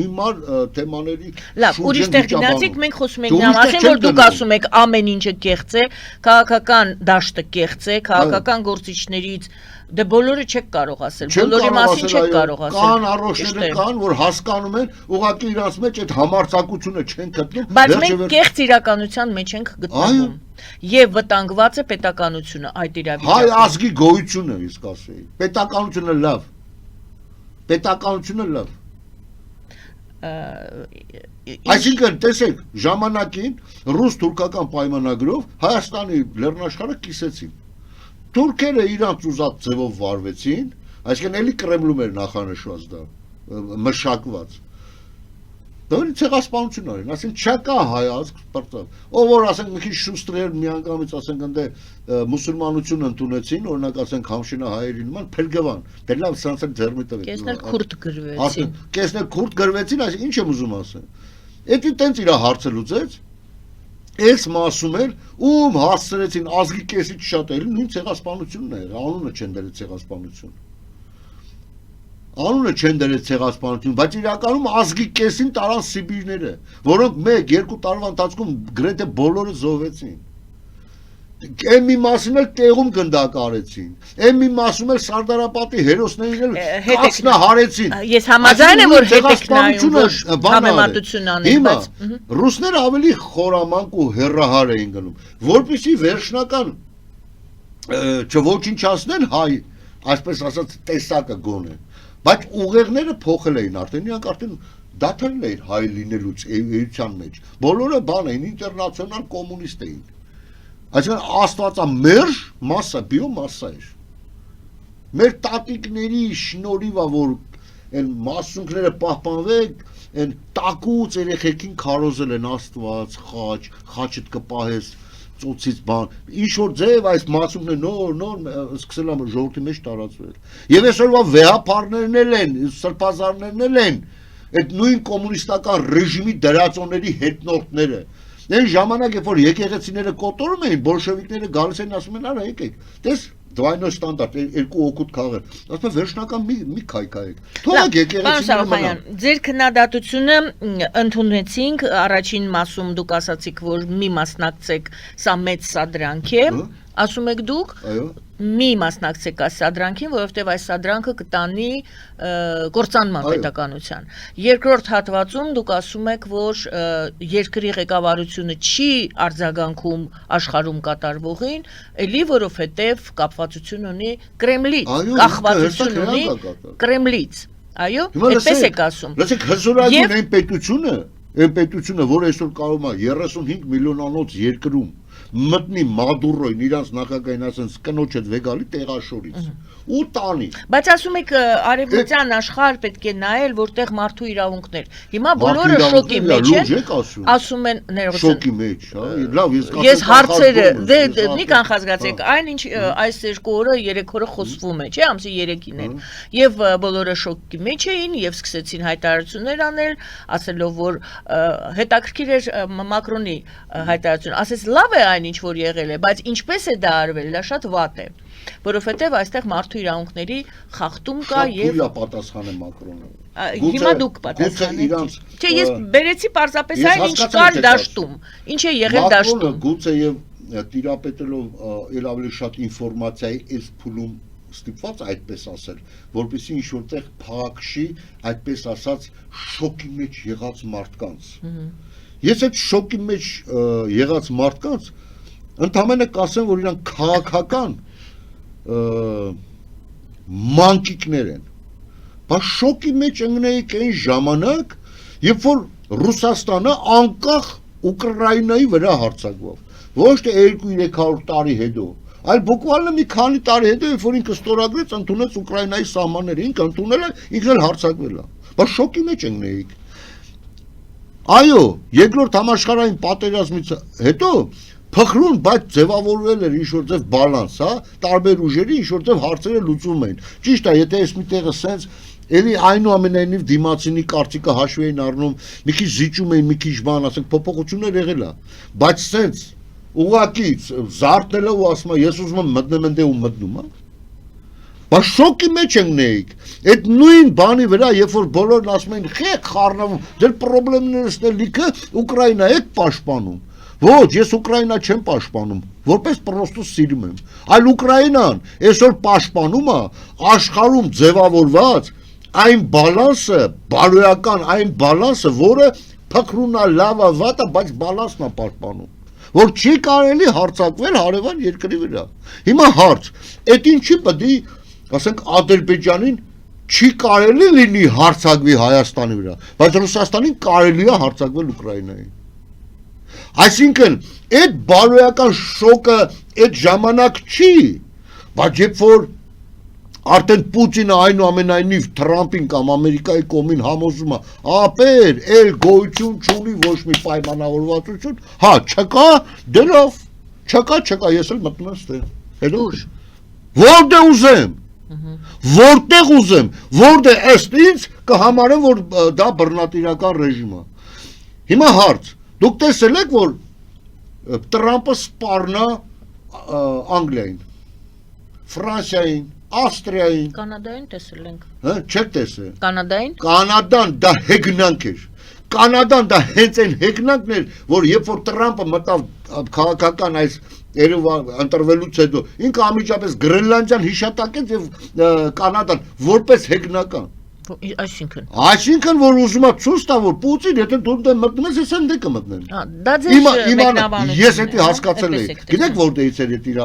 թեմաների Լավ, ուրիշ տեղ գնացիք, մենք խոսում ենք նրա մասին, որ դուք ասում եք ամեն ինչը կեղծ է, քաղաքական դաշտը կեղծ է, քաղաքական գործիչներից դե բոլորը չեք կարող ասել, բոլորի մասին չեք կարող ասել։ Կան առողջները կան, որ հասկանում են, ուղղակի իրանց մեջ այդ համարձակությունը չեն գտնում։ Բայց մենք կեղծ իրականության մեջ ենք գտնվում։ Եվ վտանգված է պետականությունը այդ իրավիճակում։ Հայ ազգի գոյությունը, իսկ ասեի։ Պետականությունը լավ։ Պետականությունը լավ։ Այսինքն, տեսեք, ժամանակին ռուս-թուրքական պայմանագրով Հայաստանի լեռնաշխարհը կիսեցին։ Թուրքերը իրանց ուզած ձևով վարվեցին, այսինքն էլի Կրեմլում էր նախանշված դա, մշակված։ Դա ցեղասպանություն արին, ասեն չկա հայ ազգ, ով որ ասենք մի քիչ շուստրեր միանգամից ասենք ընդ մուսուլմանություն ընդունեցին, օրինակ ասենք Համշինա հայերի նման փրկվան, դե լավ սրանց ձեռմի տվեք։ Կեսներ քուրդ գրվեցին։ Կեսներ քուրդ գրվեցին, այսինքն ինչ եմ ուզում ասել։ Էդի տենց իր հարցը լուծեց։ Այս մասում էլ ում հասցրեցին ազգի կեսից շատ էլ նույն ցեղասպանությունն է, անունը չեն դրել ցեղասպանություն։ Անունը չեն դրել ցեղասպանություն, բայց իրականում ազգի կեսին տարան Սիբիրները, որոնք 1-2 տարվա ընթացքում գրեթե բոլորը զոհվեցին։ Այն մի մասում էլ տեղում գնդակարեցին, այն մի մասում էլ Սարդարապետի հերոսներին էլ կացնահարեցին։ Ես համաձայն եմ, որ հետեքնայում համեմատություն անեն, բայց ռուսները ավելի խորամանկ ու հեռահար էին գնում, որպեսզի վերջնական չոչնչացնեն հայ, այսպես ասած, տեսակը գոնե, բայց ուղեղները փոխել էին արդեն, իրանք արդեն դադարել էին հայ լինելուց էության մեջ, բոլորը բան էին, ինտերնացիոնալ կոմունիստ էին։ Այսինքն աստվածամերժ մասսա, բիոմասսա էր։ Մեր տատիկների շնորհիվ է, որ այն մասունքները պահպանվեք, այն տակուց երեխեքին քարոզել են Աստված, խաչդ կպահես, ծոցից բան, ինչ որ ձև այս մասունքները նոր սկսել է ժողովրդի մեջ տարածվել։ Եվ այսօրվա վեհապարներն էլ են, սրբազարներն էլ են, այդ նույն կոմունիստական ռեժիմի դրածոների հետնորդները։ Այն ժամանակ, երբ որ եկեղեցիները կոտորում էին, բոլշևիկները գալիս են ասում են, արա եկեք, տես դվայնո ստանդարտ, երկու օգուտ քաղը, ասում են վերջնական մի քայքայեք, թողեք եկեղեցիները մնան։ Ձեր քննադատությունը ընդունեցինք, առաջին մասում դուք ասացիք, որ մի մասնակցեք, սա մեծ սադրանք է, ասում եք դուք, մի մասնակցեք այս սադրանքին, որովհետև այս սադրանքը կտանի կործանման պետականության։ Երկրորդ հատվածում դուք ասում եք, որ երկրի ղեկավարությունը չի արձագանքում աշխարհում կատարվողին, էլի որովհետև կապվածություն ունի Կրեմլից, կախվածություն ունի Կրեմլից։ Այո, այդպես եք ասում։ Լսեք, հզորագույն այն պետությունը, որ այսօր կարող է 35 միլիոնանոց երկրում մտնի Մադուրոյին իրանց նախագահին ասենց կնոջդ վեգալի տեղաշորից ու տանի։ Բայց ասում եք արևմտյան աշխարհ պետք է նայել, որտեղ մարդու իրավունքներ։ Հիմա բոլորը շոկի մեջ են, ասում են շոկի մեջ, հա, լավ, ես հարցերը, դե մի կանխազգացեք, այնինչ այս 2 օրը 3 օրը խոսվում է, չէ, ամսի 3-ին էր։ Եվ բոլորը շոկի մեջ էին եւ սկսեցին հայտարարություններ անել, ասելով որ հետաքրքիր էր Մակրոնի հայտարարությունը, ասես լավ է ինչ որ եղել է, բայց ինչպես է դա արվել, դա շատ վատ է, որովհետև այստեղ մարդու իրավունքների խախտում կա եւ Շատ պատասխան է Մակրոնը։ Հիմա դուք պատասխանեք։ Չէ, ես բերեցի պարզապես այն ինչ կար դաշտում, ինչ է եղել դաշտում։ Գուցե եւ տիրապետելով ել ավելի շատ ինֆորմացիայի այս փուլում ստիպված այդպես ասել, որպեսզի ինչ որտեղ փակշի այդպես ասած շոկի մեջ եղած մարդկանց։ Ես այդ շոկի մեջ եղած մարդկանց ընդամենը կասեմ, որ իրանք քաղաքական մանկիկներ են, բայց շոկի մեջ ընկնեիք այն ժամանակ, երբ որ Ռուսաստանը անկախ Ուկրաինայի վրա հարձակվավ, ոչ թե 200-300 տարի հետո, այլ բուկվալը մի քանի տարի հետո, երբ որ ինքը ստորագրեց, ընդունեց Ուկրաինայի սահմանները, ինքը ընդունել է, ինքն էլ հարձակվել է, բայց շոկի մեջ ընկնեիք։ Այո, երկրորդ համաշխարհային պատերազմից հետո փխրուն, բայց ձևավորվել էր ինչ-որ ձև բալանս, հա, տարբեր ուժերի ինչ-որ ձև հարցերը լուծում էին։ Ճիշտ է, եթե այս մի տեղը սենց էլի այնուամենայնիվ դիմացինի կարծիքը հաշվի էին առնում, մի քիչ զիջում էին, մի քիչ բան, ասենք փոփոխություններ եղել է, բայց սենց ուղակի զարթնելը ու ասում է ես ուզում եմ մտնեմ ընդ ու մտնում, հա։ Բայց շոկի մեջ ենք նեիք։ Այդ նույն բանի վրա, երբ որ բոլորն ասում են, «Խեք խառնվում, ձեր խնդիրներս լիքը Ուկրաինա եք պաշտպանում»։ Ոչ, ես Ուկրաինա չեմ պաշտպանում, որպես պրոստո սիրում եմ։ Այլ Ուկրաինան այսօր պաշտպանում է աշխարհում ձևավորված այն բալանսը, բարոյական այն բալանսը, որը փխրունա, լավա, վատա, բայց բալանսն է պաշտպանում, որ չի կարելի հարձակվել հարևան երկրի վրա։ Հիմա հարց, այդ ինչի պետք է ասենք Ադրբեջանին չի կարելի լինի հարձակվի Հայաստանի վրա, բայց Ռուսաստանին կարելի է հարձակվել Ուկրաինային։ Այսինքն, այդ բարոյական շոկը այդ ժամանակ չի, բայց երբ որ արդեն Պուտինը այնուամենայնիվ Թրամփին կամ Ամերիկայի կողմին համոզում է, ապեր, էլ գոյություն չունի ոչ մի պայմանավորվածություն, հա, չկա, դելով, չկա, ես էլ մտնում եմ ստեղ։ Հետո որտեղ ուզեմ։ Որտեղ ուզեմ, որտեղ ըստ ինձ կհամարեմ, որ դա բռնատիրական ռեժիմ է։ Հիմա հարց, դուք տեսել եք, որ Տրամպը սպառնա Անգլիային, Ֆրանսիային, Ավստրիային, Կանադային տեսել ենք։ հա, չեք տեսել։ Կանադային։ Կանադան դա հեգնանք էր։ Կանադան դա հենց այն հեգնանքն էր, որ երբ որ Տրամպը մտավ քաղաքական այս ընտրվելուց հետո ինքը անմիջապես Գրենլանդիան հիշատակեց եւ Կանադան որպես հեգնական։ Այսինքն որ ուզում է ցույց տա որ Պուտին եթե դու մտնում ես ես ընդ կմտնեմ։ Դա ձեր մեկնաբանությունն է։ Ես դա հասկացել եմ։ Գիտեք որտեղից էր այդ իր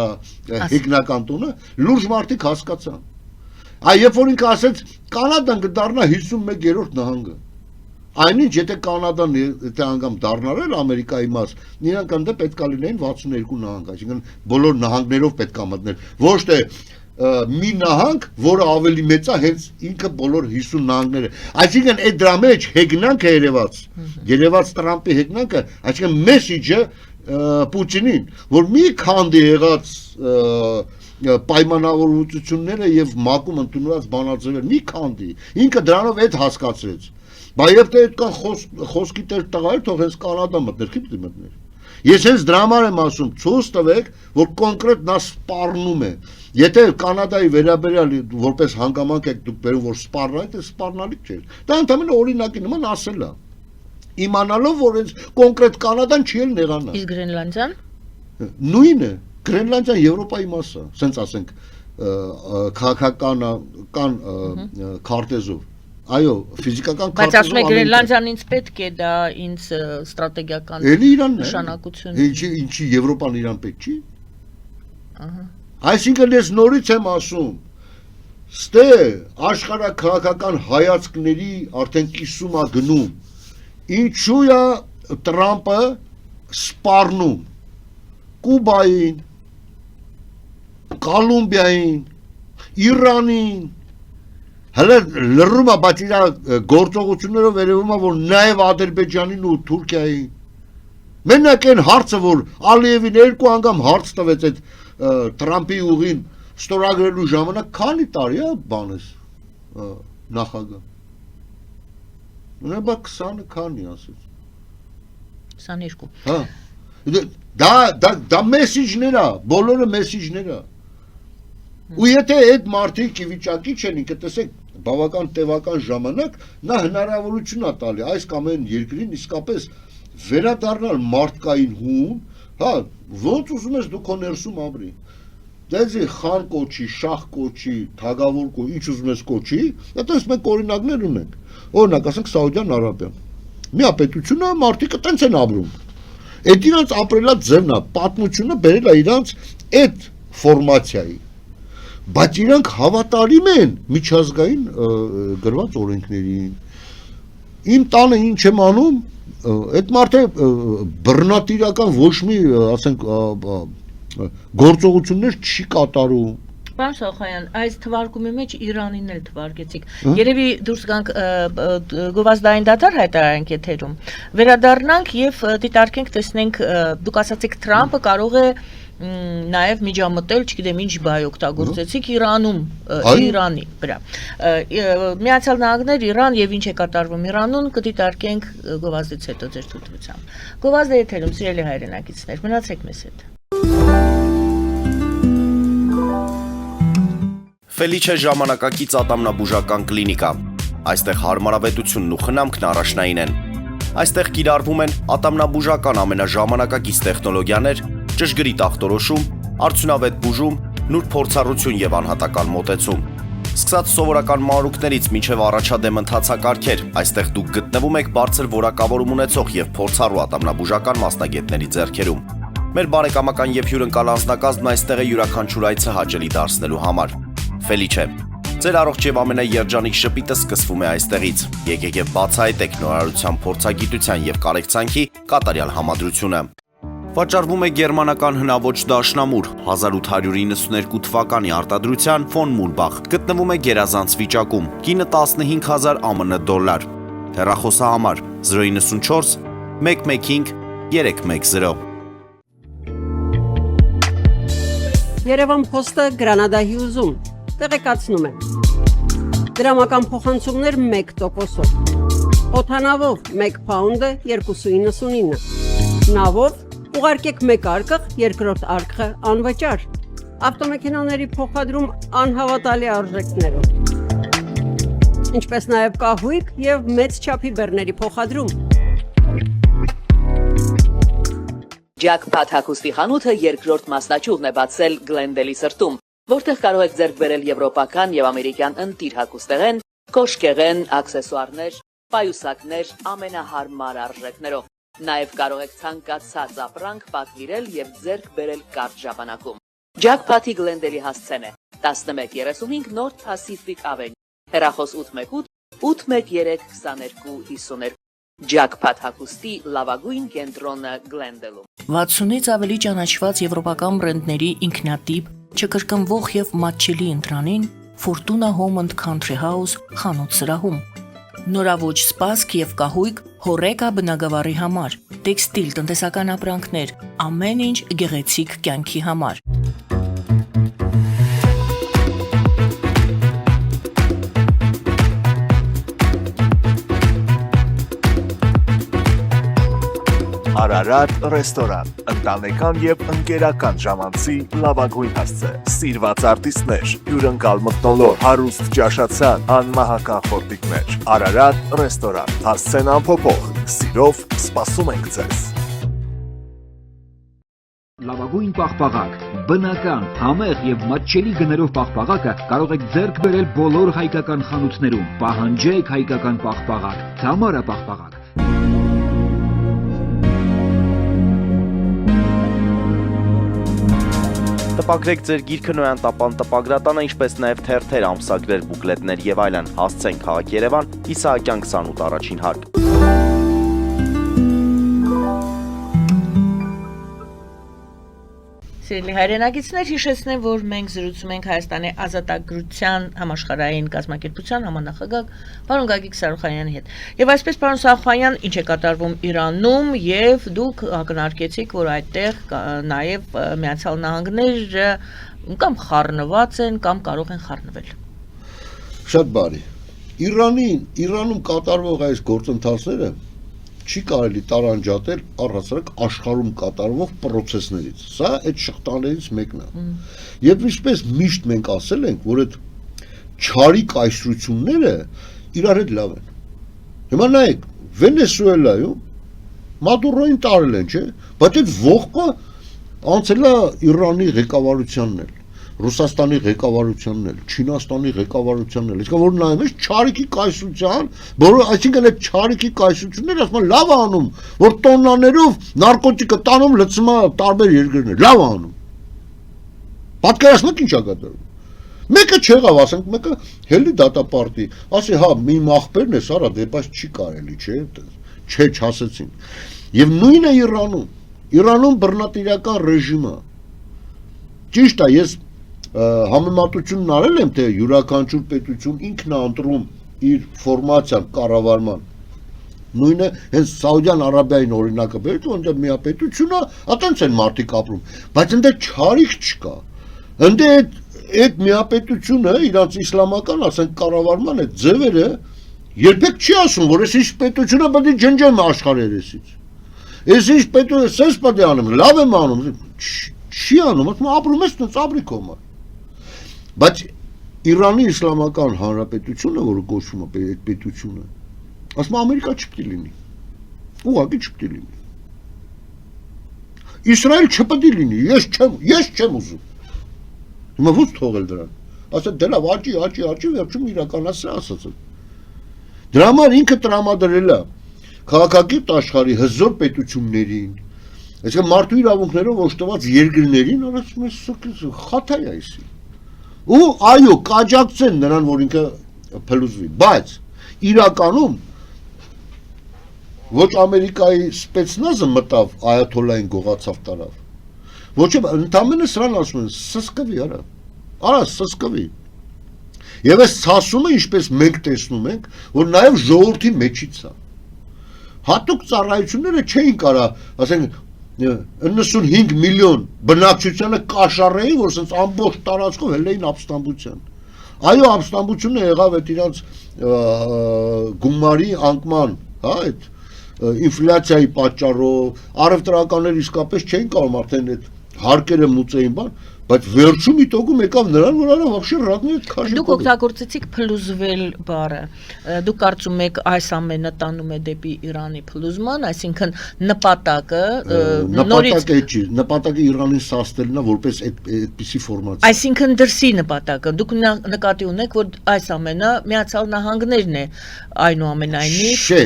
հեգնական տունը, լուրջ մարդիկ հասկացան։ Այ երբ որ ինքը ասեց Կանադան կդառնա 51-րդ նահանգը։ Այնինչ եթե Կանադան եթե անգամ դառնար Ամերիկայի մաս, նրանք ընդ պետքա լինեին 62 նահանգ, այսինքն բոլոր նահանգներով պետքա մտնել, ոչ թե մի նահանգ, որը ավելի մեծ է, հենց ինքը բոլոր 50 նահանգները։ Այսինքն այդ դրա մեջ հեգնանքը երևաց Տրամպի հեգնանքը, այսինքն մեսիջը Պուտինին, որ մի քանդի եղած պայմանավորվածությունները եւ մակում ընդունված բանաձևեր մի քանդի, ինքը դրանով այդ հասկացրեց։ Բայց եթե այդքան խոսքի տեր տղա էր, թող հենց Կանադա մտներ, քիչ մտներ։ Ես հենց դրա համար եմ ասում, ցույց տվեք, որ կոնկրետ նա սպառնում է։ Եթե Կանադայի վերաբերյալ որպես հանգամանք եք դուք բերում, որ սպառնա, դա սպառնալիք չէ։ Դա ընդհանրապես օրինակի նման ասել է։ Իմանալով, որ հենց կոնկրետ Կանադան չի էլ նեղանա։ Իսկ Գրենլանդիան։ Նույնը, Գրենլանդիան Եվրոպայի մաս է, ասենք ասենք քաղաքական քարտեզով։ Այո, ֆիզիկական քարտեզով։ Բայց ասում եք Գրենլանդիան ինձ պետք է դա ինձ ստրատեգիական նշանակություն։ Ինչի Եվրոպան իրան պետք չի։ Ահա։ Այսինքն ես նորից եմ ասում, ստե աշխարհաքաղաքական հայացքների արդեն կիսում է գնում։ Ինչու է Տրամպը սպառնում Կուբային, Կոլումբիային, Իրանին, հələ լռում է, բայց իր գործողություններով վերևում է, որ նաև Ադրբեջանին ու Թուրքիային։ Մենակ այն հարցը, որ Ալիևին երկու անգամ հարց տվեց այդ Տրամպի ուղին ստորագրելու ժամանակ, քանի տարի է բանես նախագահ։ Ունենա 20 քանի ասեց։ 22։ Հա։ Դա մեսիջներ է, բոլորը մեսիջներ է։ Ու եթե այդ մարդիկ ի վիճակի չեն, ինքը տեսեք, բավական տևական ժամանակ նա հնարավորություն է տալի այս կամ այն երկրին իսկապես վերադառնալ մարդկային հում, հա, ոնց ուզում ես դու քո ներսում ապրի։ Դեզի խան կոչի, շախ կոչի, թագավոր կոչի, ինչ ուզում ես կոչի, այդպես մենք օրինակներ ունենք։ Օրինակ, ասենք Սաուդյան Արաբիան։ Միապետությունը մարդիկը տենց են ապրում։ Այդ իրանց ապրելած ձևն է, պատմությունը բերել է իրանց այդ ֆորմացիայի։ Բայց իրանք հավատարիմ են միջազգային գրված օրենքներին։ Իմ տանը ինչ եմ անում, այդ մարդը բռնատիրական ոչ մի, ասենք, գործողություններ չի կատարում։ Պարոն Սոխայան, այս թվարկումի մեջ Իրանին էլ թվարկեցիք։ Երևի դուրս գանք գովազդային դադար հայտարարենք եթերում։ Վերադառնանք եւ դիտարկենք, տեսնենք, դուք ասացիք Թրամփը կարող է նաև միջամտել, չգիտեմ ինչ բայ օգտագործեցիք Իրանի վրա։ Միացյալ Նահանգներ, Իրան եւ ինչ է կատարվում Իրանում կդիտարկենք գովազդից հետո ձեր թույլտվությամբ։ Գովազդը եթերում, սիրելի հայրենակիցներ, մնացեք մեզ հետ։ Ֆելիչե ժամանակակից ատամնաբուժական կլինիկա։ Այստեղ հարմարավետությունն ու խնամքն առաջնային են։ Այստեղ կիրառվում են ատամնաբուժական ամենաժամանակակից տեխնոլոգիաներ, ճշգրիտ ախտորոշում, արդյունավետ բուժում, նուրբ փորձառություն եւ անհատական մոտեցում։ Սկսած սովորական մանրուքներից մինչև առաջադեմ ընթացակարգեր, այստեղ դուք գտնվում եք բարձր որակավորում ունեցող եւ փորձառու ատամնաբուժական մասնագետների ձեռքերում։ Մեր բարեկամական եւ հյուրընկալ անձնակազմն այստեղ է յուրաքանչյուր այցը հաճելի դարձնելու համար։ Ֆելիչե, ձեր առողջ եւ ամենաերջանիկ շպիտը սկսվում է այստեղից։ Եկեք եւ բացահայտեք նորարարության փորձագիտության եւ կարեկցանքի կատարյալ համադրությունը։ Վաճառվում է գերմանական հնաոճ դաշնամուր 1892 թվականի արտադրության ֆոն Մուրբախ։ Գտնվում է գերազանց վիճակում։ Կինը 15000 ԱՄՆ դոլար։ Հեռախոսահամար 094 115 310։ Երևան փոստը Գրանադա Հյուզում տեղեկացնում է։ Դրամական փոխանցումներ 1%-ով։ Օդանավով 1 փաունդը 2.99։ Նավով ուղարկեք 1 արկղ, երկրորդ արկղը անվճար։ Ավտոմեքենաների փոխադրում անհավատալի արժեքներով։ Ինչպես նաև կահույք եւ մեծ չափի բեռների փոխադրում։ Jackpot հագուստի խանութը երկրորդ մասնաճյուղն է բացել Գլենդելի սրտում, որտեղ կարող եք ձեռք բերել եվրոպական եւ ամերիկյան ընտիր հագուստեղեն, կոշկեղեն, աքսեսուարներ, պայուսակներ ամենահարմար արժեքներով։ Նաև կարող եք ցանկացած ապրանք պատվիրել եւ ձեռք բերել կարճ ժամանակում։ Jackpot-ի Գլենդելի հասցեն է 1135 North Pacific Avenue, հեռախոս 818 813 2252։ Jackpot հագուստի լավագույն կենտրոնը Գլենդելում։ 60-ից ավելի ճանաչված եվրոպական բրենդների ինքնատիպ, չկրկնվող եւ մատչելի ընտրանին Fortuna Home and Country House խանութ սրահում։ Նորավոճ սպասք եւ կահույք հորեկա բնագավառի համար, տեքստիլ, տնտեսական ապրանքներ, ամեն ինչ գեղեցիկ կյանքի համար։ Արարատ ռեստորան, ընտանեկան եւ ընկերական ժամանցի լավագույն հասցե, սիրված արտիստներ, հյուրընկալ մթնոլորտ, հարուստ ճաշացան, անմահական խորտիկներ։ Արարատ ռեստորան, հասցեն անփոփոխ, սիրով սպասում ենք ձեզ։ Լավագույն պաղպաղակ, բնական, համեղ եւ մատչելի գներով պաղպաղակը կարող եք ձեռք բերել բոլոր հայկական խանութներում։ Պահանջեք հայկական պաղպաղակ, Թամարա պաղպաղակ։ Տպագրեք ձեր գիրքը Նոյան տապան տպագրատանը, ինչպես նաև թերթեր, ամսագրեր, բուկլետներ եւ այլն։ Հասցեն քաղաք Երևան, Իսահակյան 28 առաջին հարկ։ Սիրելի հայրենակիցներ, հիշեցնեմ, որ մենք զրուցում ենք Հայաստանի ազատագրության համաշխարհային կազմակերպության համանախագահ պարոն Գագիկ Սարուխանյանի հետ։ Եվ այսպես, պարոն Սարուխանյան, ինչ է կատարվում Իրանում, եւ դուք ակնարկեցիք, որ այդտեղ նաեւ Միացյալ Նահանգները կամ խառնված են, կամ կարող են խառնվել։ Շատ բարի։ Իրանում կատարվող այս գործընթացները չի կարելի տարանջատել առհասարակ աշխարհում կատարվող process-ներից։ Սա այդ շղթաներից մեկն է։ Եվ ինչպես միշտ մենք ասել ենք, որ այդ չարի կայսրությունները իրար հետ լավ են։ Հիմա նայեք, Վենեսուելայում Մադուրոին տարել են, չէ՞, բայց այդ ողկը անցել է Իրանի ղեկավարությանն էլ, Ռուսաստանի ղեկավարությանն էլ, Չինաստանի ղեկավարությանն էլ, իսկ որ նայում ես չարիքի կայսրության, բոլոր, այսինքն այդ չարիքի կայսրությունները ասում են լավ անում, որ տոննաներով նարկոտիկը տանում լցում է տարբեր երկրներ, լավ անում։ Պատկերացնեք ինչ է կատարվում։ Մեկը չեղավ, ասենք, մեկը հելի դատապարտի, ասի, հա, մի մախբերն է, սարա դեպայց չի կարելի, չէ, չասեցին։ Եվ նույնը Իրանում բռնատիրական ռեժիմը։ Ճիշտ է, ես համեմատությունն արել եմ, թե յուրաքանչյուր պետություն ինքն է ընտրում իր ֆորմացիան կառավարման Նույնը հենց Սաուդյան Արաբիային օրինակը բերեք, որտեղ միապետությունը, այտենց են մարդիկ ապրում, բայց այնտեղ չարիք չկա։ Այնտեղ այդ միապետությունը իրաց իսլամական, ասենք կառավարման այդ ձևերը երբեք չի ասում, որ այս ինչ պետությունը պետք է ջնջեմ աշխարհի երեսից։ Այս ինչ պետությունը սենց պետք է անեմ, լավ եմ անում, չի անում, ասում ապրում ես տենց ապրիկոմա։ Բայց Իրանի Իսլամական Հանրապետությունը, որը կոչվում է այդ պետությունը, ասում Ամերիկա չպետք է լինի։ Ուղղակի չպետք է լինի։ Իսրայել չպետք է լինի, ես չեմ ուզում։ Հիմա ո՞նց թողել դրան։ Ասել դե լավ, աճի, վերջում իրականացրել ասացել։ Դրա համար ինքը տրամադրել է քաղաքակիրթ աշխարհի հզոր պետություններին, այսինքն մարդու իրավունքներով օժտված երկրներին, ասում ես խաթա է այսի։ Ու այո, կաջակցեն նրան, որ ինքը փլուզվի, բայց իրականում ոչ Ամերիկայի սպեցնազը մտավ այաթոլլային գողացավ տարավ, ոչ ընդամենը սրան ասում են, սսկվի, արա սսկվի։ Եվ այս ցասումը, ինչպես մենք տեսնում ենք, որ նաև ժողովրդի մեջից է։ Հատուկ ծառայությունները չէին կարա, ասենք 95 միլիոն բնակչությանը կաշառեին, որ սենց ամբողջ տարածքով հելեին ապստամբության։ Այո, ապստամբությունը եղավ այդ իրանց գումարի անկման, հա, այդ ինֆլյացիայի պատճառով, առևտրականները իսկապես չէին կարող արդեն այդ հարկերը մուծեին բան, բայց վերջում իտոգում եկավ նրան, որ արա вообще ռադնի այդ քաշի։ Դուք օգտագործեցիք փլուզվել բառը։ Դուք կարծում եք այս ամենը տանում է դեպի Իրանի փլուզման, այսինքն նպատակը նպատակը չի, նպատակը Իրանին սաստելն է որպես այդպիսի ֆորմացիա։ Այսինքն դրսի նպատակը։ Դուք նկատի ունեք, որ այս ամենը Միացյալ Նահանգներն է այնուամենայնիվ։ Չէ,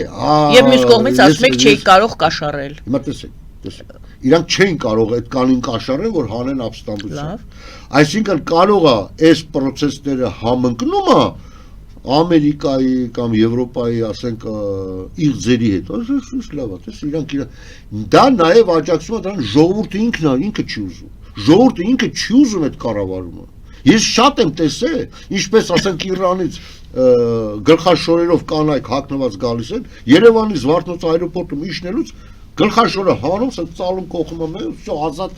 Եվ մյուս կողմից ասում եք չէի կարող կաշառել։ Հիմա տեսեք։ Իրանք չէին կարող այդ կանին կաշառել, որ հանեն ապստամբություն։ Այսինքն կարող է այս process-ները համընկնումը Ամերիկայի կամ Եվրոպայի, ասենք, իղձերի հետ, ասես լավ է, տես իրանք դա նաև աջակցում է դրան ժողովուրդը ինքը չի ուզում։ Ժողովուրդը ինքը չի ուզում այդ կառավարումը։ Ես շատ եմ տեսել, ինչպես ասենք Իրանից գլխաշորերով կանայք հագնված գալիս են, Երևանից Վարդնոց այրոպորտում իջնելուց գլխաշորը հանում, սա ծալում կողմը մեզ, ազատ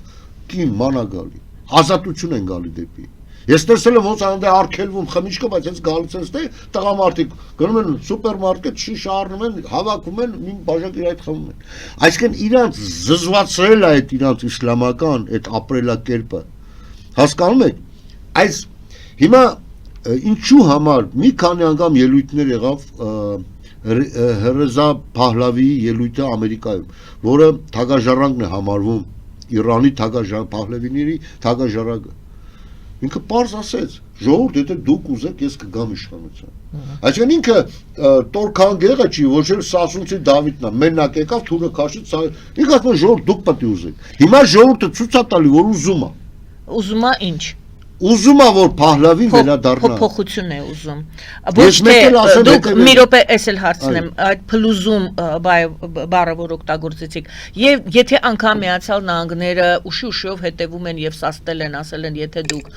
կին մանա գալի, ազատություն են գալի դեպի։ Ես տեսել եմ ոնց այնտեղ արգելվում խմիչքը, բայց հենց գալիս են ստե տղամարդիկ գնում են սուպերմարկետ, շիշ առնում են, հավաքում են, մի բաժակ իր այդ խմում են։ Այսինքն իրանց զզվացրել է այդ իրանց իսլամական այդ ապրելակերպը։ Հասկանում եք։ Այս հիմա ինչու համար մի քանի անգամ ելույթներ եղավ Հրեզա Փահլավիի ելույթը Ամերիկայում, որը թագաժառանգն է համարվում Իրանի Փահլավիների թագաժառանգը։ Ինքը պարզ ասեց, ժողովուրդ, եթե դուք ուզեք, ես կգամ իշխանության։ Այսինքն ինքը Տորքան գեղը չի, ոչ էլ Սասունցի Դավիթն է, մենակ եկավ թուրը քաշեց, ինքը ասում է ժողովուրդ դուք պետք է ուզեք։ Հիմա ժողովուրդը ցույց է տալի, որ ուզում է։ Ուզում է ինչ։ Ուզում է որ Փահլավին վերադառնա։ Փոփոխություն է ուզում։ Ոչ թե դուք մի րոպե էս էլ հարցնեմ, այդ փլուզում բառը որ օգտագործեցիք, եւ եթե անգամ Միացյալ Նահանգները ուշի-ուշիով հետևում են եւ սաստել են, ասել են, եթե դուք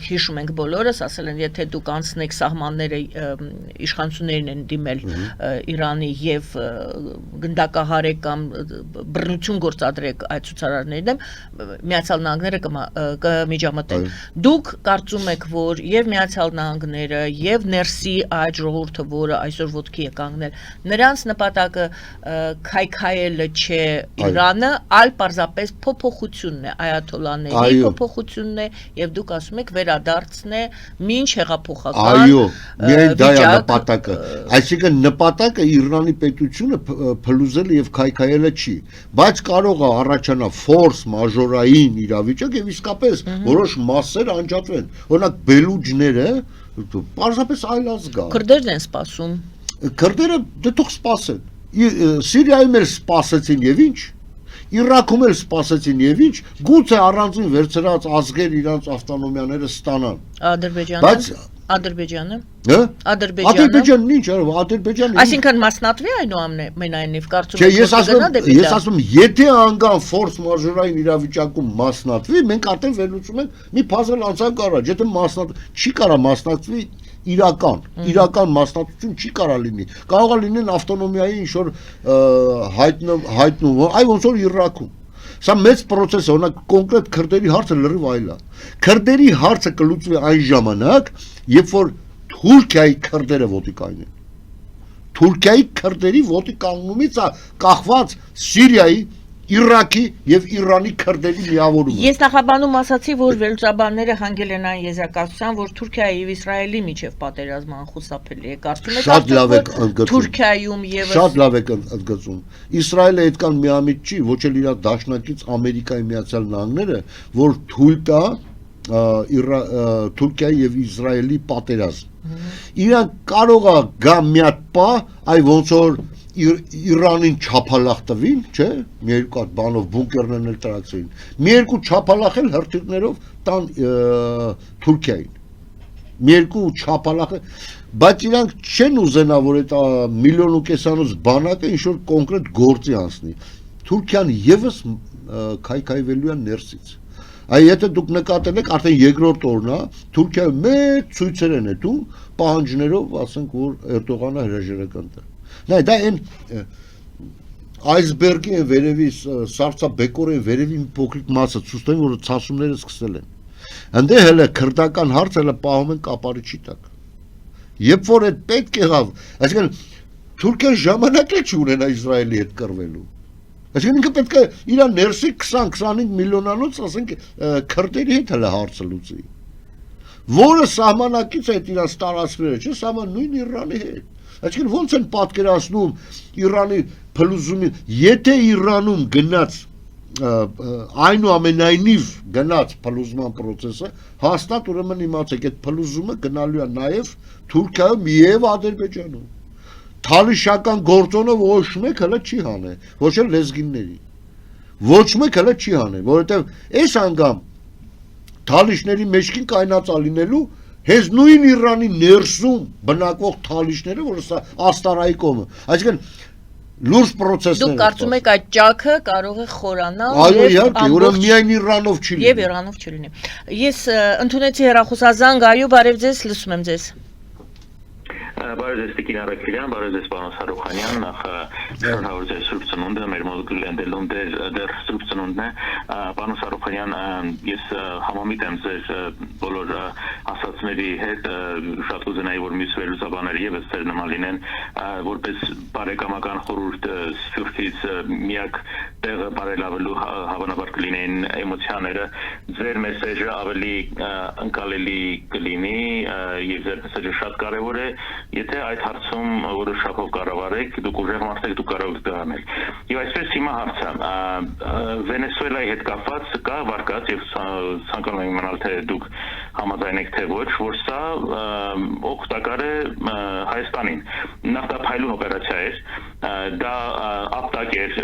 հիշում ենք բոլորս, ասել են, եթե դուք անցնեք սահմանները, իշխանություններն են դիմել Իրանի եւ գնդակահարեք կամ բռնություն գործադրեք այդ ցուցարարներին դեմ, Միացյալ Նահանգները կմիջամտեն։ Դուք կարծում եք, որ եւ Միացյալ Նահանգները եւ ներսի այդ ժողովուրդը, որը այսօր ոտքի է կանգնել, նրանց նպատակը քայքայելը չէ Իրանը, այլ պարզապես փոփոխությունն է, այաթոլլաների փոփոխությունն է, եւ դուք ասում եք վերադարձն է մինչ հեղափոխական։ Այո, միայն դա է նպատակը։ Այսինքն նպատակը Իրանի պետությունը փլուզելը եւ քայքայելը չի, բայց կարող է առաջանա ֆորս մաժորային իրավիճակ եւ իսկապես որոշ մասեր անջատվեն։ Օրինակ բելուջները պարզապես այլ ազգ է։ Քրդերն են սպասում։ Քրդերը դե թող սպասեն։ Սիրիայում էլ սպասեցին եւ ինչ։ Իրաքում էլ սպասեցին եւ ինչ։ Գուցե առանձին վերցրած ազգեր իրանց ավտոնոմիաները ստանան։ Ադրբեջանը։ Բայց Ադրբեջանը։ Հա? Ադրբեջանը ինչ, Ադրբեջանը։ Այսինքն մասնատվի այնուամենայնիվ կարծում եք։ Ես ասում, եթե անգամ ֆորս մաժորային իրավիճակում մասնատվի, մենք արդեն վերլուծում ենք մի փազլ անցանք առաջ, եթե չի կարա մասնատվի իրական մասնատություն չի կարող լինի։ Կարող է լինեն ավտոնոմիայի ինչ որ հայտնում, այ ոնց որ Իրաքում։ Սա մեծ process է, օրինակ կոնկրետ քրդերի հարցը լրիվ այլ է։ Քրդերի հարցը կլուծվի այն ժամանակ, երբ որ Թուրքիայի քրդերը ոտի կայնեն։ Թուրքիայի քրդերի ոտի կանգնումից է կախված Սիրիայի, Իրաքի եւ Իրանի քրդերի միավորումը։ Ես նախաբանում ասացի, որ վերլուծաբանները հանգել են այն եզրակացության, որ Թուրքիայի եւ Իսրայելի միջև պատերազմը անխուսափելի է։ Կարծում եք, Շատ լավ եք ընդգծում։ Թուրքիայում եւ Շատ լավ եք ընդգծում։ Իսրայելը այդքան միամիտ չի, ոչ էլ իր դաշնակից Ամերիկայի Միացյալ Նահանգները, որ թույլ տա Թուրքիայի եւ Իսրայելի պատերազմ։ Իրան կարող է գա մի հատ պա, այ ոնց որ Իրանին չափալախ տվին, չէ՞, մի երկու հատ բանով բունկերներն էլ տրաքցին։ Մի երկու չափալախել հրթիռներով տան Թուրքիային։ Մի երկու չափալախը, բայց իրանք չեն ուզենա, որ այդ 1.5 միլիոնից բանակը ինչ որ կոնկրետ գործի անցնի։ Թուրքիան եւս քայքայվելու է ներսից։ Այ եթե դուք նկատել եք, արդեն երկրորդ օրն է, Թուրքիայում մեծ ցույցեր են ետում, պահանջներով, ասենք, որ Էրդողանը հրաժարական տա։ Նայ, դա այն այսբերգի են վերևի սառցաբեկորեն վերևի մի փոքրիկ մասը ցույց տալու, որ ցասումները սկսել են։ Հանդե հələ քրդական հարցը հələ պահում են կապարիչի տակ։ Երբ որ այդ պետք եղավ, այսինքն Թուրքիան ժամանակ չի ունենա Իսրայելի հետ կռվելու։ Այսինքն ինքը պետք է իր ներսի 20-25 միլիոնանոց, ասենք, քրդերի հետ հələ հարցը լուծի։ Որը սահմանակից այդ իրանց տարածքները, չէ՞, սահման նույն Իրանի հետ։ Այսինքն ոնց են պատկերացնում Իրանի փլուզումին, եթե Իրանում գնաց այնուամենայնիվ գնաց փլուզման process-ը, հաստատ ուրեմն իմացեք, այդ փլուզումը գնալու է նաև Թուրքիայում եւ Ադրբեջանում։ Թալիշական գործոնով ոչ մեկ հələ չի հանե, ոչ էլ լեզգինների։ Ոչ մեկ հələ չի հանե, որովհետեւ այս անգամ թալիշների մեջքին կայնածա լինելու հենց նույն Իրանի ներսում բնակվող թալիշները, որ սա աստարայի կողմը։ Այսինքն լուրջ process-ներ։ Դուք կարծում եք այդ ճաքը կարող է խորանալ այո, իհարկե, ուրեմն միայն Իրանով չի լինի։ Եվ Իրանով չլինի։ Ես ընդունեցի հեռախոսազանգ, այո, բարև ձեզ, լսում եմ ձեզ։ Բարև ձեզ Տիկին Արաքելյան, բարև ձեզ պարոն Սարուխանյան, նախ շնորհավոր ձեր Սուրբ Ծնունդը, մեր մոտ գլենդելում դեռ Սուրբ Ծնունդն է, պարոն Սարուխանյան, ես համամիտ եմ ձեր բոլոր ասածների հետ, շատ կուզենայի, որ մյուս վերլուծաբանները ևս ձեր նման լինեն, որպես բարեկամական խորհուրդ Սփյուռքից միակ տեղը բարելավելու հավանաբար կլինեն էմոցիաները, ձեր մեսեջը ավելի ընկալելի կլինի եւ ձեր մեսեջը շատ կարեւոր է, եթե այդ հարցում որոշ շփով կառավարեք, դուք ուժեղ մարդ եք, դուք կարող եք դա անել։ Եվ այսպես հիմա հարցը Վենեսուելայի հետ կապված կա վարկած եւ ցանկանում եմ իմանալ թե դուք համաձայն եք թե ոչ, որ սա օգտակար է Հայաստանին։ Նավթափայլուն օպերացիա էր, դա ապտակ էր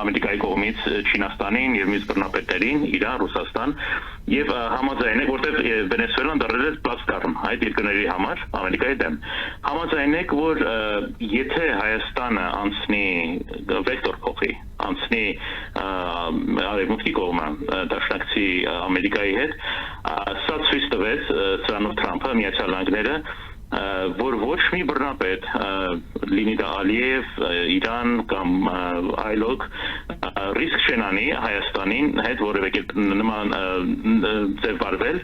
Ամերիկայի կողմից Չինաստանին եւ մյուս բռնապետերին, Իրան, Ռուսաստան, եւ համաձայն եք, որտեղ Վենեսուելան դարձել է պլատֆորմ այդ երկրների համար Ամերիկայի դեմ։ Համաձայն եք, որ եթե Հայաստանը անցնի վեկտոր փոխի, անցնի արևմուտքի կողմը, դաշնակցի Ամերիկայի հետ, սա ցույց տվեց սրանով Թրամփը, Միացյալ Նահանգները, որ ոչ մի բռնապետ, լինի դա Ալիև, Իրան կամ այլոք, ռիսկ չեն անի Հայաստանին հետ որևէ կերպ նման ձև վարվել,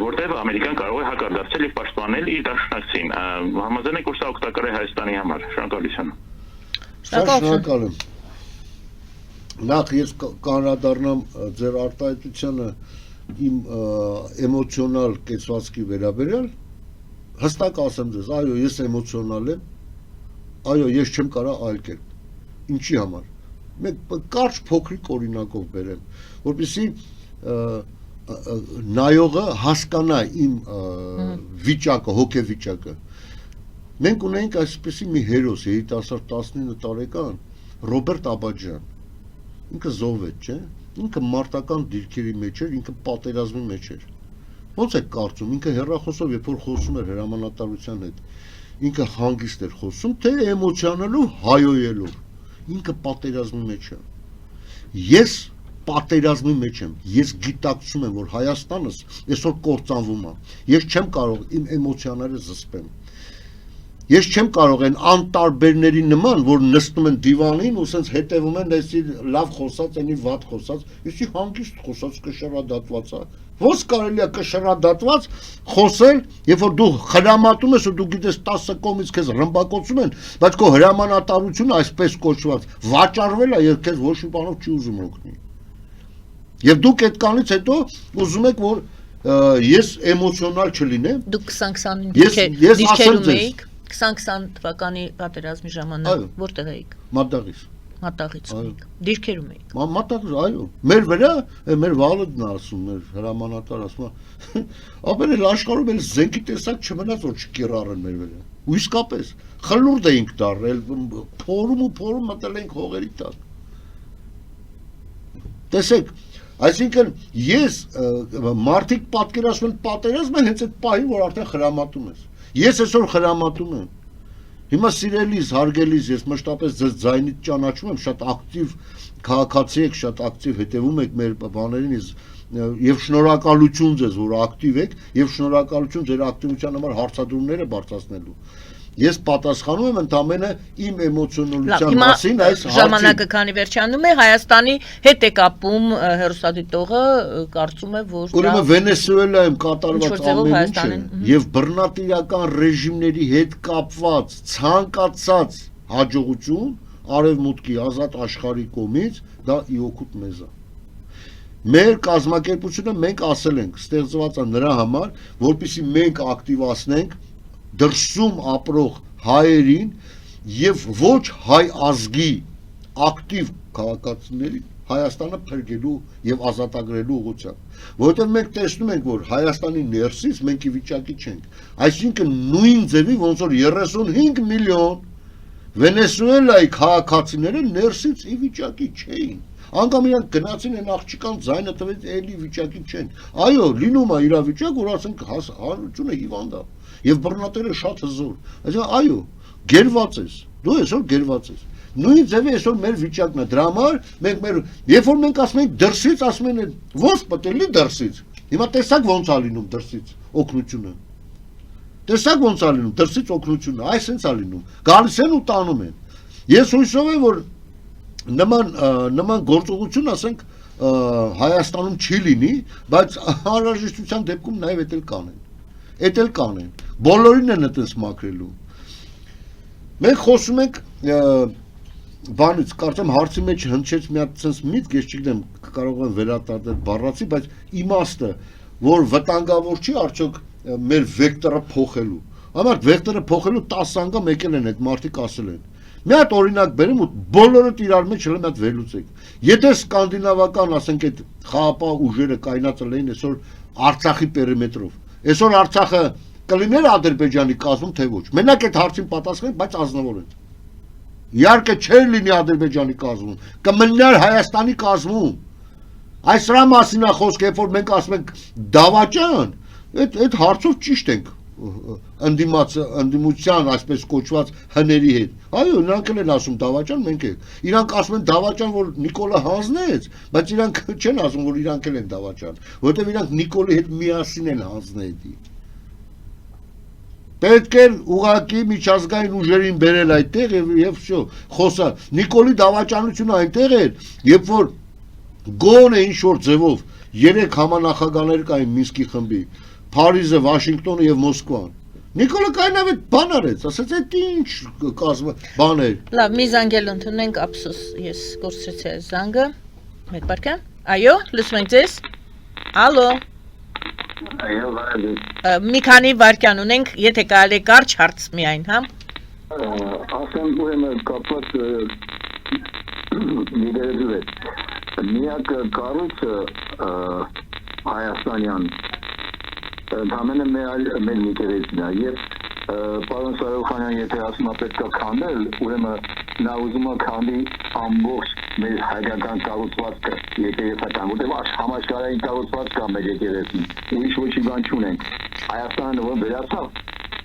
որտեղ Ամերիկան կարող է հակադարձել եւ պաշտպանել իր դաշնակցին։ Համաձայն եք, որ սա օգտակար է Հայաստանի համար։ Շնորհակալություն։ Շնորհակալ եմ։ Նախ ես կանրադառնամ ձեր արտահայտությանը իմ էմոցիոնալ կեցվածքի վերաբերյալ, հստակ ասեմ ձեզ, այո, ես էմոցիոնալ եմ, այո, ես չեմ կարող այլ կերպ։ Ինչի համար։ Մեկ կարճ փոքրիկ օրինակով բերեմ, որպեսզի նայողը հասկանա իմ վիճակը, հոգեվիճակը։ Մենք ունենք այսպեսի մի հերոս, երիտասարդ 19 տարեկան, Ռոբերտ Աբաջյան։ Ինքը զոհվեց, չէ՞։ Ինքը մարտական դիրքերի մեջ էր, ինքը պատերազմի մեջ էր։ Ոնց եք կարծում, ինքը հեռախոսով երբ որ խոսում էր հրամանատարության հետ, ինքը հանգիստ էր խոսում, թե էմոցիոնալով, հայոյելով, ինքը պատերազմի մեջ է։ Ես պատերազմի մեջ եմ, ես գիտակցում եմ, որ Հայաստանս այսօր կործանվում է, ես չեմ կարող իմ էմոցիաները զսպեմ, ես չեմ կարող այն անտարբերների նման, որ նստում են դիվանին ու սենց հետևում են այսի լավ խոսած, այնի վատ խոսած, իսի հանգիստ խոսած կշռադատված է, ոնց կարելի է կշռադատված խոսել, երբ որ դու հրամատում ես ու դու գիտես 10 կողմից քեզ ռմբակոծում են, բայց քո հրամանատարությունը այսպես կոչված վաճառվել է, եւ քեզ ոչ մի բանով չի ուզում օգնի։ Եվ դուք այդքանից հետո ուզում եք, որ ես էմոցիոնալ չլինեմ։ Դուք 20-25 դիրքերում էիք 2020 թվականի պատերազմի ժամանակ որտեղ էիք։ Մատաղից էիք։ Դիրքերում էիք։ Մատաղից, այո։ Մեր վրա, մեր Վալդն ասում, մեր հրամանատար ասում, ապեր էլ աշխարհում էլ զենքի տեսակ չմնաց որ չկիրառեն մեր վրա։ Ու իսկապես խլուրդ էինք դառել, փորում մտել էինք հողերի տակ։ Տեսեք, այսինքն ես մարդիկ պատկերացնում են պատերազմը հենց այդ պահին, որ արդեն խրամատում ես։ Ես այսօր խրամատում եմ։ Հիմա սիրելիս, հարգելիս, ես մշտապես ձեզ ձայնից ճանաչում եմ, շատ ակտիվ քաղաքացի եք, շատ ակտիվ հետևում եք մեր բաներին, եւ շնորհակալություն ձեզ, որ ակտիվ եք, եւ շնորհակալություն ձեր ակտիվության համար հարցադրումները բարձրացնելու։ Ես պատասխանում եմ ընդամենը իմ էմոցիոնալության մասին այս ժամանակը քանի վերջանում է Հայաստանի հետ է կապում հերոստատիտողը կարծում է որ ուրեմն Վենեսուելայում կատարված ամեն ինչը եւ բռնատիրական ռեժիմների հետ կապված ցանկացած հաջողություն արևմուտքի ազատ աշխարհի կողմից դա իօգուտ մեզ է։ Մեր կազմակերպությունը մենք ասել ենք ստեղծված է նրա համար, որպեսզի մենք ակտիվացնենք դրսում ապրող հայերին եւ ոչ հայ ազգի ակտիվ քաղաքացիներին Հայաստանը փրկելու եւ ազատագրելու ուղղությամբ, որովհետեւ մենք տեսնում ենք, որ Հայաստանի ներսից մենք ի վիճակի չենք, այսինքն նույն ձևի ոնց որ 35 միլիոն Վենեսուելայի քաղաքացիները ներսից ի վիճակի չէին, անգամ իրանք գնացին են աղջկան ձայնը տվեց էլի վիճակի չեն, այո լինում է իրավիճակ, որ ասենք հանրությունը հիվանդ է եւ բռնատերը շատ հզոր, այսինքն այո գերված ես, դու այսօր գերված ես, նույն ձևի այսօր մեր վիճակն է, դրա համար մենք մեր երբ որ մենք ասում ենք դրսից, ասում են ոնց պետք է դրսից, հիմա տեսակ ոնց է լինում դրսից օգնությունը, տեսակ ոնց է լինում դրսից օգնությունը, այսպես է լինում, գալիս են ու տանում են, ես հույսով եմ որ նման գործողություն ասենք Հայաստանում չի լինի, բայց անհրաժեշտության դեպքում նաև էդ էլ կանեն, բոլորին են այդպես մաքրելու։ Մենք խոսում ենք բանից, կարծեմ հարցի մեջ հնչեց մի հատ sense միտք, ես չգիտեմ, կարող եմ վերարտադրել բառացի, բայց իմաստը, որ վտանգավոր չի արդյոք մեր վեկտորը փոխելու։ Համար վեկտորը փոխելու 10 անգամ եկել են այդ մարդիկ ասել են։ Մի հատ օրինակ բերեմ ու բոլորը իրար մեջ հենց այդ վերլուծեք։ Եթե սկանդինավական, ասենք այդ խաղապահ ուժերը կայնած լինեն այսօր Արցախի պերիմետրով, այսօր Արցախը կլիներ Ադրբեջանի կազմում թե ոչ։ Մենակ այդ հարցին պատասխանենք, բայց ազնվորեն։ Իհարկե չէր լինի Ադրբեջանի կազմում, կմնար Հայաստանի կազմում։ Այս դրա մասին է խոսքը, երբ որ մենք ասում ենք դավաճան, այդ հարցով ճիշտ ենք ընդդիմության այսպես կոչված հների հետ։ Այո, նրանք են ասում դավաճան, մենք ենք։ Իրանք ասում են դավաճան, որ Նիկոլը հանձնեց, բայց իրանք չեն ասում, որ իրանք են դավաճան, որովհետև իրանք Նիկոլի հետ միասին են հանձնել։ Պետք է ուղղակի միջազգային ուժերին բերել այդտեղ եւ всё, խոսա։ Նիկոլի դավաճանությունը այնտեղ էր, երբ որ գոնե ինչ որ ձևով 3 համանախագահներ կային Մինսկի խմբի, Փարիզը, Վաշինգտոնը եւ Մոսկվան։ Նիկոլը կայնավ այդ բան արեց, ասաց այդ ինչ կազմը բան էր։ Լավ, մի զանգել ընդունենք, ափսոս, ես կորցրեցի այս զանգը։ Մեկ բարկան։ Այո, լսում ենք ձեզ։ Ալո։ Այո, վարել։ Մի քանի վարկյան ունենք, եթե կարելի է կարճ հարց միայն, հա։ Ասեմ ուրեմն կապված միգրելու հետ։ Միակ կառույցը Հայաստանյան Համենը մեր միգրեցին է եւ պարոն Սարոխանյան եթե ասում է պետք է քանդել, ուրեմն նա ուզում է քանդի ամբողջ մեր հայկական կառուցվածքը, եկեղեցական, որտեղ համաշխարհային կառուցվածք կա մեր եկեղեցին, ուրիշ ոչինչ բան չունենք։ Հայաստանը որ վերացավ,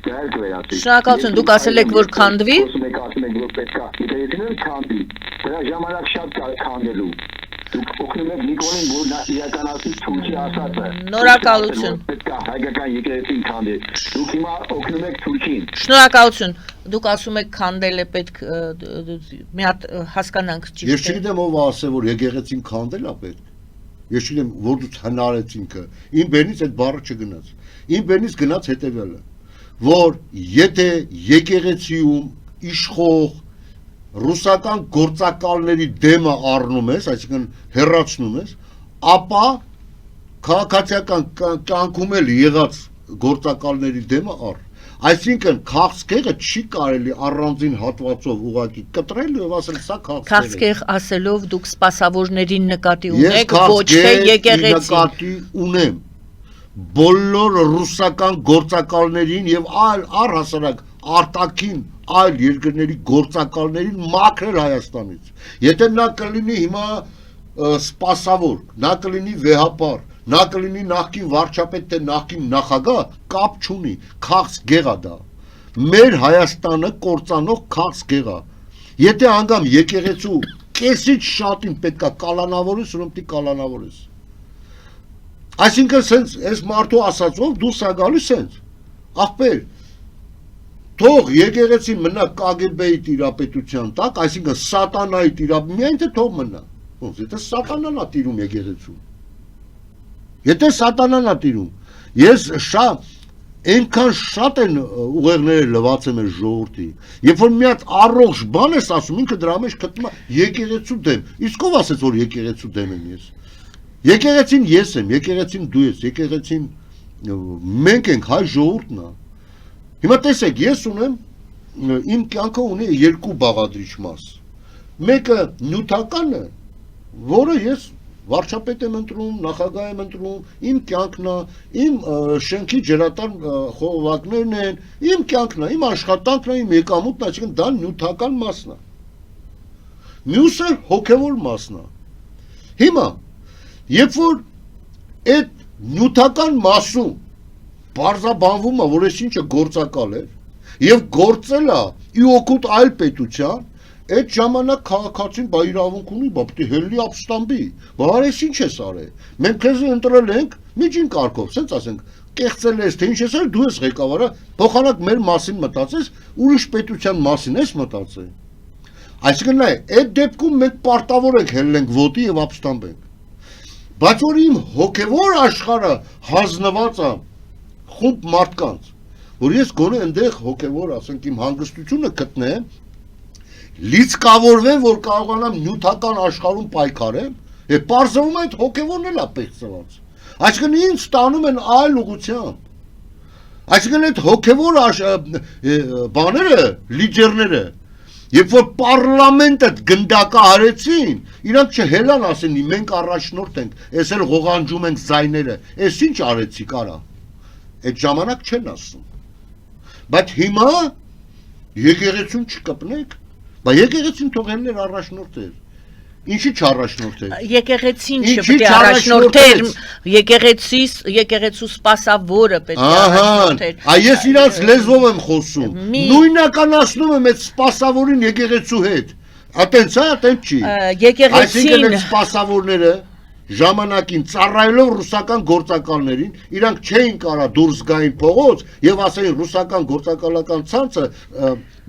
դա էլ կվերացվի։ Շնորհակալություն, դուք ասել եք որ քանդվի։ Ասում եք որ պետք է եկեղեցիները քանդի, դրա ժամանակ շատ կա քանդելու։ Դուք օգնում եք Նիկոլին, որ նա իրականացի Թուրքի ասածը։ Շնորհակալություն։ Պետք է հայկական եկեղեցին քանդել։ Դուք հիմա օգնում եք Թուրքին։ Շնորհակալություն։ Դուք ասում եք քանդել է պետք մի հատ հասկանանք ճիշտ է։ Ես չգիտեմ ով ասե որ եկեղեցին քանդել է պետք։ Ես չգիտեմ որ դու հնարեցինքը։ Իմ բերնից այդ բառը չգնաց։ Իմ բերնից գնաց հետևյալը, որ եթե եկեղեցիում իշխող ռուսական գործակալների դեմը առնում ես, այսինքն հեռացնում ես, ապա քաղաքացիական կյանքում էլ եղած գործակալների դեմը առ։ Այսինքն քաղցկեղը չի կարելի առանձին հատվածով ուղղակի կտրել եւ ասել սա քաղցկեղ է։ Քաղցկեղ ասելով դուք սպասավորներին նկատի ունեք, ոչ թե եկեղեցին։ Ես նկատի ունեմ բոլոր ռուսական գործակալներին եւ այլ առհասարակ արտաքին այլ երկրների գործակալներին մաքրել Հայաստանից։ Եթե նա կլինի հիմա սպասավոր, նա կլինի վեհապար, նա կլինի նախկին վարչապետ թե նախկին նախագահ, կապ չունի, քաղցկեղ է դա։ Մեր Հայաստանը կործանող քաղցկեղ է։ Եթե անգամ եկեղեցու կեսից շատին պետքա կալանավորես, ուրեմն պիտի կալանավորես։ Այսինքն սենց այս մարդու ասածով դուրս է գալիս սենց։ Ախպեր, թող եկեղեցին մնա KGB-ի տիրապետության տակ, այսինքն սատանայի տիրապետության, միայն թե թող մնա։ Ոնց եթե սատանան է տիրում եկեղեցու։ Եթե սատանան է տիրում, ես այնքան շատ են ուղեղները լվացել մեր ժողովրդի, երբ որ մի հատ առողջ բան ես ասում, ինքը դրա մեջ գտնում է եկեղեցու դեմ, իսկ ով ասեց որ եկեղեցու դեմ եմ ես։ Եկեղեցին ես եմ, եկեղեցին դու ես, եկեղեցին մենք ենք, հայ ժողովուրդն է։ Հիմա տեսեք, ես ունեմ իմ կյանքը ունի երկու բաղադրիչ մաս։ Մեկը նյութականը, որը ես վարչապետ եմ ընտրում, նախագահ եմ ընտրում, իմ կյանքն է, իմ շենքի ջրատար խողովակներն են, իմ կյանքն է, իմ աշխատանքն է, իմ եկամուտն է, այսինքն դա նյութական մասն է։ Մյուսը հոգևոր մասն է։ Հիմա, երբ որ այդ նյութական մասում բարձաբանվում է, որ այս ինչը գործակալ էր, եւ գործել է ի օգուտ այլ պետության, այդ ժամանակ քաղաքացին բա իրավունք ունի, բա պիտի հելլի ապստամբի, բա այս ինչ ես արել։ Մենք քեզ ընտրել ենք միջին կարգով, ասենց ասենք, կեղծել ես թե ինչ ես արել, դու ես ղեկավարը, փոխանակ մեր մասին մտածես, ուրիշ պետության մասին ես մտածել։ Այսինքն նայ, այդ դեպքում մենք պարտավոր ենք հելլենք ոտի եւ ապստամբենք։ Բայց որ իմ հոգևոր աշխարհը հանձնված է խումբ մարդկանց, որ ես գոնե այնտեղ հոգևոր, ասենք իմ հանգստությունը գտնեմ, լիցկավորվեմ, որ կարողանամ նյութական աշխարհում պայքարեմ, եւ պարզվում է այդ հոգևորն էլ է պեղծված։ Այսինքն ինձ ստանում են այլ ուղղությամբ։ Այսինքն այդ հոգևոր բաները, լիդերները, երբ որ պարլամենտը գնդակահարեցին, իրանք չհելան ասեն, մենք առաջնորդ ենք, այս էլ ղողանջում ենք զայները, այս ինչ արեցիք արա։ Այդ ժամանակ չեն ասում։ Բայց հիմա եկեղեցուն չկպնեք, բա եկեղեցին թողելներ առաջնորդեր։ Ինչի չառաջնորդեր։ Եկեղեցին չպետք է առաջնորդեր, եկեղեցու սպասավորը պետք է առաջնորդեր։ Ահա, ես իրանց լեզվով եմ խոսում։ Նույնականացնում եմ այդ սպասավորին եկեղեցու հետ։ Այտենց է, այտենց չի։ Այսինքն այդ սպասավորները ժամանակին ծառայելով ռուսական գործակալներին, իրանք չէին կարա դուրս գային փողոց եւ ասեին ռուսական գործակալական ցանցը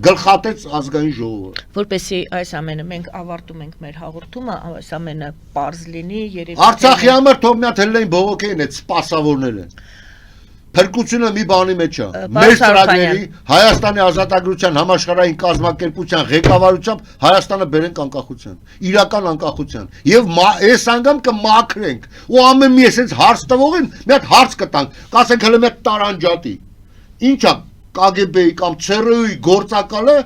գլխատեց ազգային ժողովը։ Որպեսզի այս ամենը մենք ավարտում ենք մեր հաղորդումը, այս ամենը պարզ լինի, երևի Արցախի համար թող մի հատ հելնեին բողոքեին այդ սպասավորները։ Փրկությունը մի բանի մեջ է։ Մեր ծրագրերի Հայաստանի ազատագրության համաշխարհային կազմակերպության ղեկավարությամբ Հայաստանը բերենք անկախության, իրական անկախության։ Եվ այս անգամ կմաքրենք։ Ու ամեն մի էսենց հարց տվողին մի հատ հարց կտանք, կասենք հələ մի հատ տարանջատի։ Ինչա KGB-ի կամ ՑՌՈ-ի գործակալը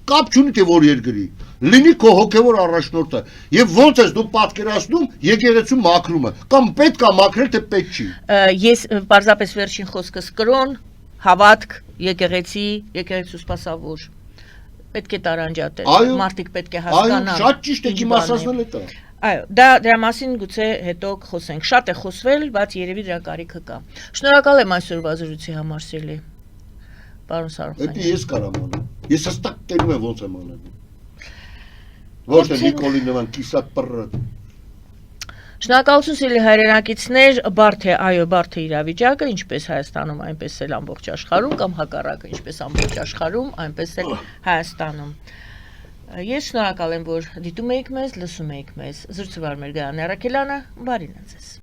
կապ չունի թե որ երկրի։ Լինի քո հոգևոր առաջնորդը եւ ոնց ես դու պատկերացնում եկեղեցու մաքրումը կամ պետք է մաքրել թե պետք չի։ Ես պարզապես վերջին խոսքս կրոն, հավատք, եկեղեցու սպասավոր պետք է տարանջատել, մարդիկ պետք է հասկանան։ Այո, շատ ճիշտ եք իմացածնել դա։ Այո, դրա մասին գուցե հետո խոսենք։ Շատ է խոսվել, բայց երևի դրա կարիքը կա։ Շնորհակալ եմ այսօրվա զրույցի համար, Սիրելի պարոն Սարոխանյան։ Դա ես կարամ անեմ։ Ես հստակ տենում եմ ոնց եմ անել։ Ոչ թե Նիկոլի նման կիսատ պռը։ Շնորհակալություն սիրելի հայրենակիցներ, բարդ է, այո, բարդ է իրավիճակը, ինչպես Հայաստանում, այնպես էլ ամբողջ աշխարհում, կամ հակառակը, ինչպես ամբողջ աշխարհում, այնպես էլ Հայաստանում։ Ես շնորհակալ եմ, որ դիտում եք մեզ, լսում եք մեզ։ Զրուցվար մեր Գայանե Առաքելյանը, բարին ձեզ։